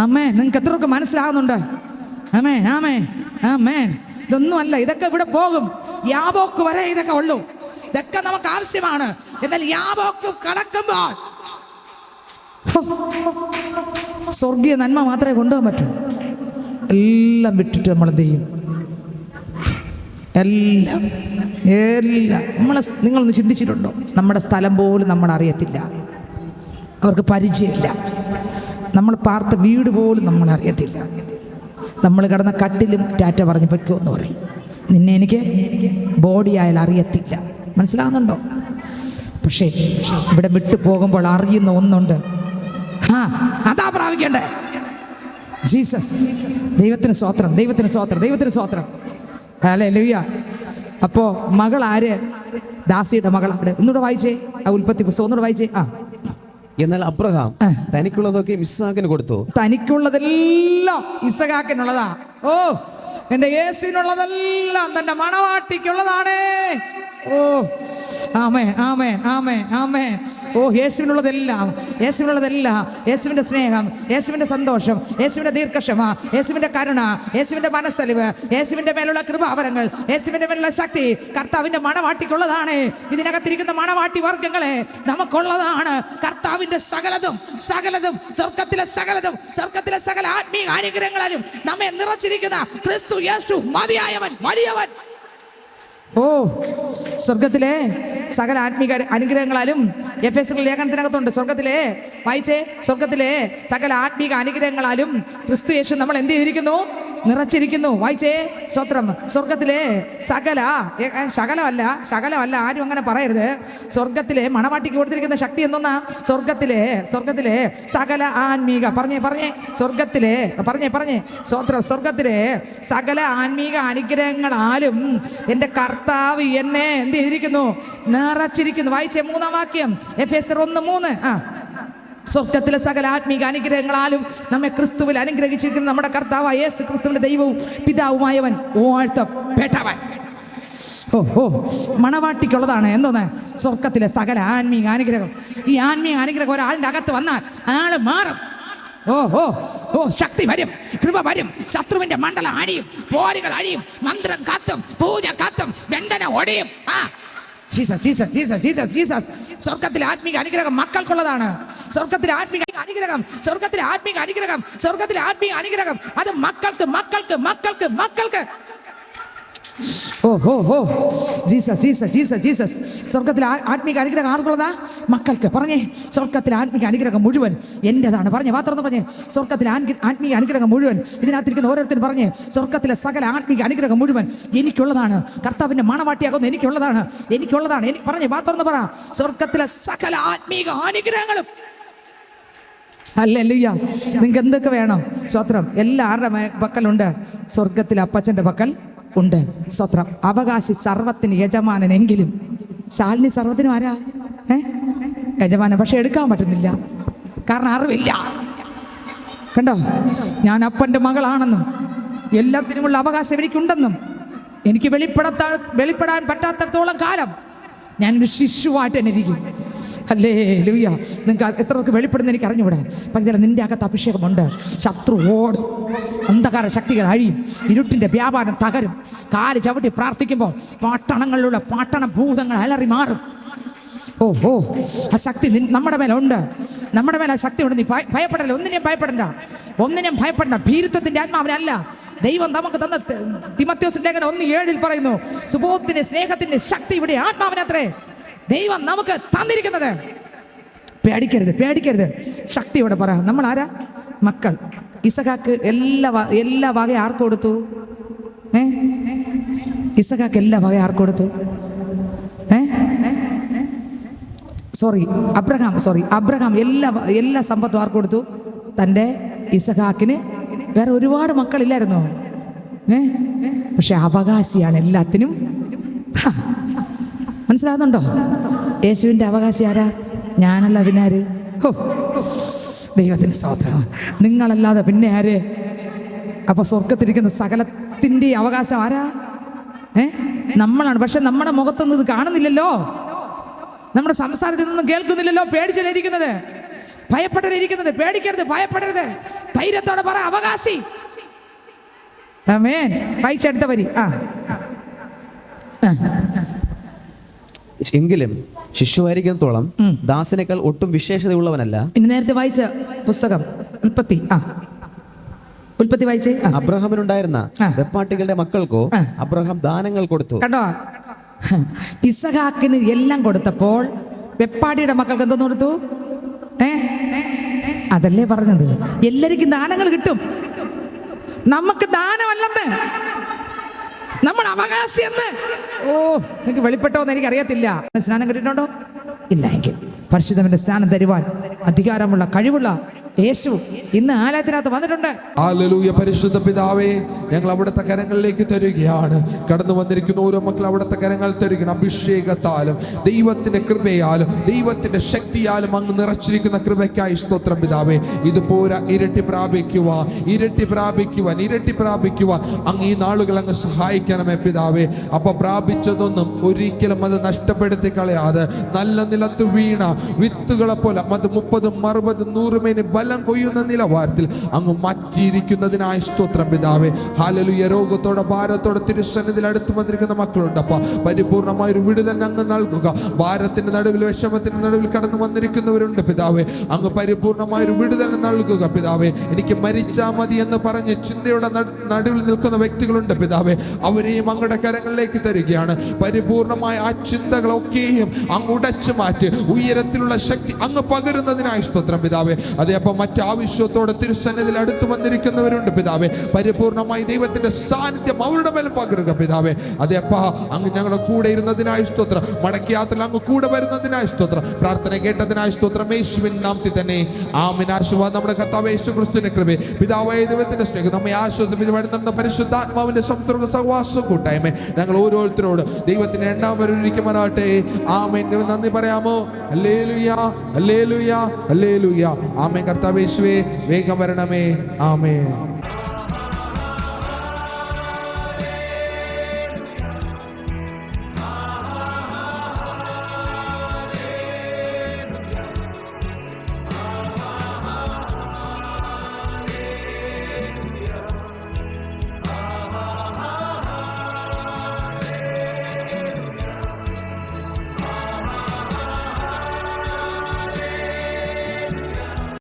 [SPEAKER 1] ആമേൻ. നിങ്ങൾക്ക് എത്രയൊക്കെ മനസ്സിലാകുന്നുണ്ട്? ആമേൻ, ആമേൻ, ആമേൻ. ഇതൊന്നുമല്ല, ഇതൊക്കെ ഇവിടെ പോകും. യാബോക്ക് വരെ ഇതൊക്കെ ഉള്ളൂ. ഇതൊക്കെ നമുക്ക് ആവശ്യമാണ്. എന്നാൽ യാബോക്ക് കടക്കുമ്പോൾ സ്വർഗീയ നന്മ മാത്രമേ കൊണ്ടുപോകാൻ പറ്റൂ. എല്ലാം വിട്ടിട്ട് നമ്മൾ എന്ത് ചെയ്യും? എല്ലാം നിങ്ങളൊന്ന് ചിന്തിച്ചിട്ടുണ്ടോ? നമ്മുടെ സ്ഥലം പോലും നമ്മൾ അറിയത്തില്ല, അവർക്ക് പരിചയമില്ല. നമ്മൾ പാർത്ത വീട് പോലും നമ്മൾ അറിയത്തില്ല. നമ്മൾ കിടന്ന കട്ടിലും ടാറ്റ പറഞ്ഞ് പൊയ്ക്കോ എന്ന് പറയും. നിന്നെ എനിക്ക് ബോഡി ആയാലും അറിയത്തില്ല. മനസ്സിലാകുന്നുണ്ടോ? പക്ഷേ ഇവിടെ വിട്ടു പോകുമ്പോൾ അറിയുന്ന ഒന്നുണ്ട്, അതാ പ്രാപിക്കണ്ടേ. ജീസസ്. ദൈവത്തിന് സ്തോത്രം, ദൈവത്തിന് സ്തോത്രം, ദൈവത്തിന് സ്തോത്രം. ഹല്ലേലൂയ. അപ്പോ മകൾ ആര്? ദാസിയുടെ മകൾ. അവിടെ ഒന്നുകൂടെ വായിച്ചേ, ആ ഉൽപ്പത്തി പുസ്തകം ഒന്നുകൂടെ വായിച്ചേ.
[SPEAKER 2] എന്നാൽ അബ്രഹാം തനിക്കുള്ളതൊക്കെ ഇസ്ഹാക്കിന് കൊടുത്തു.
[SPEAKER 1] തനിക്കുള്ളതെല്ലാം ഇസ്ഹാക്കിനുള്ളതാ. ഓ എൻ്റെ യേശുവിനുള്ളതെല്ലാം തൻ്റെ മണവാട്ടിക്കുള്ളതാണേ. ഓ ആമേൻ, ആമേൻ, ആമേൻ, ആമേൻ. ഓ യേശുവിനുള്ളതെല്ലാം, യേശുവിനുള്ളതെല്ലാം, യേശുവിൻ്റെ സ്നേഹം, യേശുവിൻ്റെ സന്തോഷം, യേശുവിൻ്റെ ദീർഘക്ഷമ, യേശുവിൻ്റെ കരുണ, യേശുവിൻ്റെ മനസ്സലിവ്, യേശുവിൻ്റെ മേലുള്ള കൃപാവരങ്ങൾ, യേശുവിൻ്റെ മേലുള്ള ശക്തി കർത്താവിൻ്റെ മണവാട്ടിക്കുള്ളതാണ്. ഇതിനകത്തിരിക്കുന്ന മണവാട്ടി വർഗ്ഗങ്ങളെ നമുക്കുള്ളതാണ്. കർത്താവിൻ്റെ സകലതും സകലതും സ്വർഗത്തിലെ സകലതും സ്വർഗത്തിലെ സകല ആത്മീയ അനുഗ്രഹങ്ങളാലും നമ്മെ നിറച്ചിരിക്കുന്ന ക്രിസ്തു യേശു മതിയായവൻ, വലിയവൻ. ഓ സ്വർഗത്തിലെ സകല ആത്മീക അനുഗ്രഹങ്ങളാലും എഫേസ്യർ ലേഖനത്തിനകത്തുണ്ട്. സ്വർഗത്തിലെ വായിച്ചേ, സ്വർഗത്തിലെ സകല ആത്മീക അനുഗ്രഹങ്ങളാലും ക്രിസ്തു യേശു നമ്മൾ എന്ത് ചെയ്തിരിക്കുന്നു? നിറച്ചിരിക്കുന്നു. വായിച്ചേ, സ്തോത്രം. സ്വർഗത്തിലെ ശകലമല്ല, ആരും അങ്ങനെ പറയരുത്. സ്വർഗത്തിലെ മണവാട്ടിക്ക് കൊടുത്തിരിക്കുന്ന ശക്തി എന്തോന്നാ? സ്വർഗത്തിലെ സകല ആത്മീക, പറഞ്ഞേ സ്വർഗത്തിലെ സ്തോത്രം. സകല ആത്മീക അനുഗ്രഹങ്ങളാലും എൻ്റെ കർത്താവ് എന്നെ എന്ത് ചെയ്തിരിക്കുന്നു? നിറച്ചിരിക്കുന്നു. വായിച്ചേ, 3-ാം വാക്യം, എഫേസ്യർ 1:3. സ്വർഗത്തിലെ സകല ആത്മീക അനുഗ്രഹങ്ങളാലും നമ്മെ ക്രിസ്തുവിൽ അനുഗ്രഹിച്ചിരിക്കുന്ന നമ്മുടെ കർത്താവ് യേശു ക്രിസ്തുവിന്റെ ദൈവവും പിതാവുമായവൻ വാഴ്ത്തപ്പെട്ടവൻ. മണവാട്ടിക്കുള്ളതാണ് എന്തോന്ന്? സ്വർഗത്തിലെ സകല ആത്മീക അനുഗ്രഹം. ഈ ആത്മീയ അനുഗ്രഹം ഒരാളിൻ്റെ അകത്ത് വന്നാൽ ആള് മാറും. ശക്തി വരും, കൃപ വരും, ശത്രുവിന്റെ മണ്ഡലം അണിയും, പോരുകൾ അഴിയും, മന്ത്രം കത്തും, പൂജ കത്തും, ബന്ധന ഒടിയും. Jesus Jesus Jesus Jesus Jesus. സ്വർഗത്തിലെ ആത്മീക അനുഗ്രഹം മക്കൾക്കുള്ളതാണ്. സ്വർഗത്തിലെ ആത്മീക അനുഗ്രഹം, സ്വർഗത്തിലെ ആത്മീക അനുഗ്രഹം, സ്വർഗത്തിലെ ആത്മീക അനുഗ്രഹം അത് മക്കൾക്ക് മക്കൾക്ക് മക്കൾക്ക് മക്കൾക്ക്. ഓ ഹോ ഹോ, ജീസസ് ജീസസ് ജീസസ് ജീസസ്. സ്വർഗത്തിലെ ആത്മീക അനുഗ്രഹം ആർക്കുള്ളതാ? മക്കൾക്ക്. പറഞ്ഞേ, സ്വർഗത്തിലെ ആത്മീക അനുഗ്രഹം മുഴുവൻ എന്റേതാണ്. പറഞ്ഞേ, മാത്രം പറഞ്ഞേ, സ്വർഗത്തിലെ ആത്മീക അനുഗ്രഹം മുഴുവൻ. ഇതിനകത്തിരിക്കുന്ന ഓരോരുത്തരും പറഞ്ഞേ, സ്വർഗത്തിലെ സകല ആത്മീക അനുഗ്രഹം മുഴുവൻ എനിക്കുള്ളതാണ്. കർത്താവിന്റെ മണവാട്ടിയാകുന്ന എനിക്കുള്ളതാണ്, എനിക്കുള്ളതാണ്. എനിക്ക് പറഞ്ഞേ, മാത്രം പറ, സ്വർഗത്തിലെ സകല ആത്മീക അനുഗ്രഹങ്ങളും. ഹല്ലേലൂയ. നിങ്ങൾക്ക് എന്തൊക്കെ വേണം? സ്വത്രം എല്ലാവരുടെ പക്കലുണ്ട്. സ്വർഗത്തിലെ അപ്പച്ചന്റെ പക്കൽ ഉണ്ട്. സ്വത്രം. അവകാശി സർവത്തിന് യജമാനനെങ്കിലും. ശാലിനി സർവത്തിനും ആരാ? യജമാനൻ. പക്ഷെ എടുക്കാൻ പറ്റുന്നില്ല, കാരണം അറിവില്ല. കണ്ടോ, ഞാൻ അപ്പൻ്റെ മകളാണെന്നും എല്ലാത്തിനുമുള്ള അവകാശം എനിക്കുണ്ടെന്നും എനിക്ക് വെളിപ്പെടാൻ പറ്റാത്തടത്തോളം കാലം ഞാനൊരു ശിശുവായിട്ട് തന്നെ ഇരിക്കും. ഹല്ലേലൂയ. നിങ്ങൾക്ക് എത്രയൊക്കെ വെളിപ്പെടുന്ന എനിക്ക് അറിഞ്ഞുകൂടാ. പക്ഷേ നിന്റെ അകത്ത് അഭിഷേകമുണ്ട്. ശത്രു ഓടും, അന്ധകാര ശക്തികൾ അഴിയും, ഇരുട്ടിൻ്റെ വ്യാപാരം തകരും. കാല് ചവിട്ടി പ്രാർത്ഥിക്കുമ്പോൾ പട്ടണങ്ങളിലുള്ള പട്ടണ ഭൂതങ്ങൾ അലറി മാറും. ഓ ഓ, ആ ശക്തി നമ്മുടെ മേലുണ്ട്, നമ്മുടെ മേലെ ആ ശക്തി ഉണ്ട്. നീ ഭയപ്പെടല്ല, ഒന്നിനെയും ഭയപ്പെടണ്ട, ഒന്നിനെയും ഭയപ്പെടണ്ട. ഭീരുത്വത്തിന്റെ ആത്മാവിനല്ല ദൈവം നമുക്ക് തന്ന. തിമോഥെയോസ് ലേഖനം 1:7 പറയുന്നു, സുബോധത്തിന്റെ സ്നേഹത്തിന്റെ ശക്തി ഇവിടെ ആത്മാവിനത്രേ ദൈവം നമുക്ക് തന്നിരിക്കുന്നത്. പേടിക്കരുത്, പേടിക്കരുത്. ശക്തി ഇവിടെ പറ. നമ്മൾ ആരാ? മക്കൾ. ഇസഹാക്ക് എല്ലാ വക ആർക്ക് കൊടുത്തു? ഇസഹാക്ക് എല്ലാ വക ആർക്ക് കൊടുത്തു? അബ്രഹാം എല്ലാ സമ്പത്തും ആർക്ക് കൊടുത്തു? തൻ്റെ ഇസഹാക്കിന്. വേറെ ഒരുപാട് മക്കളില്ലായിരുന്നോ? പക്ഷെ അവകാശിയാണ് എല്ലാത്തിനും. മനസ്സിലാകുന്നുണ്ടോ? യേശുവിൻ്റെ അവകാശി ആരാ? ഞാനല്ല, പിന്നെ ആര്? ദൈവത്തിന് സ്തോത്രം. നിങ്ങളല്ലാതെ പിന്നെ ആര്? അപ്പൊ സ്വർഗത്തിരിക്കുന്ന സകലത്തിൻ്റെ അവകാശം ആരാ? നമ്മളാണ്. പക്ഷെ നമ്മുടെ മുഖത്തൊന്നും ഇത് കാണുന്നില്ലല്ലോ, നമ്മുടെ സംസാരത്തിൽ നിന്നും കേൾക്കുന്നില്ലല്ലോ. പേടിച്ചല്ലിരിക്കുന്നത്, ഭയപ്പെട്ടിരിക്കുന്നത്. പേടിക്കരുത്, ഭയപ്പെടരുത്. ധൈര്യത്തോടെ പറ, അവകാശി. ആമേൻ. വായിച്ചെടുത്ത വരി.
[SPEAKER 2] എങ്കിലും ശിശുവായിരിക്കുന്നതോളം ദാസനേക്കാൾ ഒട്ടും വിശേഷതയുള്ളവനല്ല. ഇനി
[SPEAKER 1] നേരത്തെ വായിച്ച പുസ്തകം ഉൽപ്പത്തി വായിച്ചേ.
[SPEAKER 2] അബ്രഹാമിനുണ്ടായിരുന്ന വെപ്പാട്ടികളുടെ മക്കൾക്കോ അബ്രഹാം ദാനങ്ങൾ കൊടുത്തു.
[SPEAKER 1] കണ്ടോ, ഇസഹാക്കിന് എല്ലാം കൊടുത്തപ്പോൾ വെപ്പാട്ടിയുടെ മക്കൾക്ക് എന്തോന്ന് കൊടുത്തു? അതല്ലേ പറഞ്ഞത്, എല്ലാവർക്കും ദാനങ്ങൾ കിട്ടും. നമുക്ക് ദാനമല്ലെന്ന്, നമ്മൾ അവകാശിയെന്ന്. ഓ, നിങ്ങൾക്ക് വെളിപ്പെട്ടോന്ന് എനിക്ക് അറിയത്തില്ല. സ്നാനം കിട്ടിയിട്ടുണ്ടോ? ഇല്ല എങ്കിൽ പരിശുദ്ധന്റെ സ്നാനം തരുവാൻ അധികാരമുള്ള കഴിവുള്ള യേശു ഇന്ന് ആലയത്തിനകത്ത് വന്നിട്ടുണ്ട്.
[SPEAKER 3] ഹല്ലേലൂയ. പരിശുദ്ധ പിതാവേ, ഞങ്ങൾ അവിടുത്തെ കരങ്ങളിലേക്ക് തരികയാണ്. കടന്നു വന്നിരിക്കുന്ന ഓരോ മക്കൾ അവിടുത്തെ കരങ്ങൾ തരികണം. അഭിഷേകത്താലും ദൈവത്തിന്റെ കൃപയാലും ദൈവത്തിന്റെ ശക്തിയാലും അങ്ങ് നിറച്ചിരിക്കുന്ന കൃപയ്ക്കായി സ്തോത്രം പിതാവേ. ഇത് പോരാ, ഇരട്ടി പ്രാപിക്കുവാൻ അങ്ങ് ഈ നാളുകൾ അങ്ങ് സഹായിക്കണമേ പിതാവേ. അപ്പൊ പ്രാപിച്ചതൊന്നും ഒരിക്കലും അത് നഷ്ടപ്പെടുത്തി കളയാതെ നല്ല നിലത്ത് വീണ വിത്തുകളെ പോലെ അത് 30, 60, 100 മേനി ബലം കൊയ്യുന്ന നിലവാരത്തിൽ അങ്ങ് മാറ്റിയിരിക്കുന്നതിനായി സ്തോത്രം പിതാവേ. ഹല്ലേലൂയ. രോഗത്തോടെ ഭാരത്തോടെ തിരുസന്നിധിയിൽ അടുത്ത് വന്നിരിക്കുന്ന മക്കളുണ്ട്. അപ്പ പരിപൂർണമായ ഒരു വിടുതൽ അങ്ങ് നൽകുക. ഭാരത്തിന്റെ നടുവിൽ, വിഷമത്തിന്റെ നടുവിൽ കടന്നു വന്നിരിക്കുന്നവരുണ്ട് പിതാവേ. അങ്ങ് പരിപൂർണമായ ഒരു വിടുതൽ നൽകുക പിതാവേ. എനിക്ക് മരിച്ചാൽ മതി എന്ന് പറഞ്ഞ് ചിന്തയുടെ നടുവിൽ നിൽക്കുന്ന വ്യക്തികളുണ്ട് പിതാവേ. അവരെയും അങ്ങയുടെ കരങ്ങളിലേക്ക് തരികയാണ്. പരിപൂർണമായ ആ ചിന്തകളൊക്കെയും അങ്ങ് ഉടച്ചു മാറ്റി ഉയരത്തിലുള്ള ശക്തി അങ്ങ് പകരുന്നതിനായി സ്തോത്രം പിതാവേ. അതേ, അപ്പം മറ്റാവശ്യത്തോടെ തിരുസന്നിധിയിൽ അടുത്ത് വന്നിരിക്കുന്നവരുണ്ട് പിതാവേ. പരിപൂർണമായി ദൈവത്തിന്റെ സാന്നിധ്യം അവരുടെ മേൽ പകരുക പിതാവേ. അതേ അപ്പ, അങ്ങ് ഞങ്ങളുടെ കൂടെ ഇരുന്നതിനായി സ്തോത്രം. മടക്കി യാത്രയിൽ അങ്ങ് കൂടെ വരുന്നതിനായി സ്തോത്രം. പ്രാർത്ഥന കേട്ടതിനായി സ്തോത്രം. യേശുവിൻ നാമത്തിൽ തന്നെ ആമേൻ. ആശീർവാദം നമ്മുടെ കർത്താവ് യേശു ക്രിസ്തുവിന്റെ കൃപ, പിതാവായ ദൈവത്തിന്റെ സ്നേഹം, നമ്മെ ആശ്വസിപ്പിച്ച് വരുന്ന പരിശുദ്ധാത്മാവിന്റെ സംസർഗ സഹവാസ കൂട്ടായ്മ ഞങ്ങൾ ഓരോരുത്തരോട് ദൈവത്തിന്റെ എണ്ണാൻ വരിക്കുമാറാട്ടെ. ആമേൻ. നന്ദി പറയാമോ? ഹല്ലേലൂയ, ഹല്ലേലൂയ, ഹല്ലേലൂയ. ആമേൻ. കർത്താവ് യേശുവേ, വേഗം വരണമേ. ആമേൻ.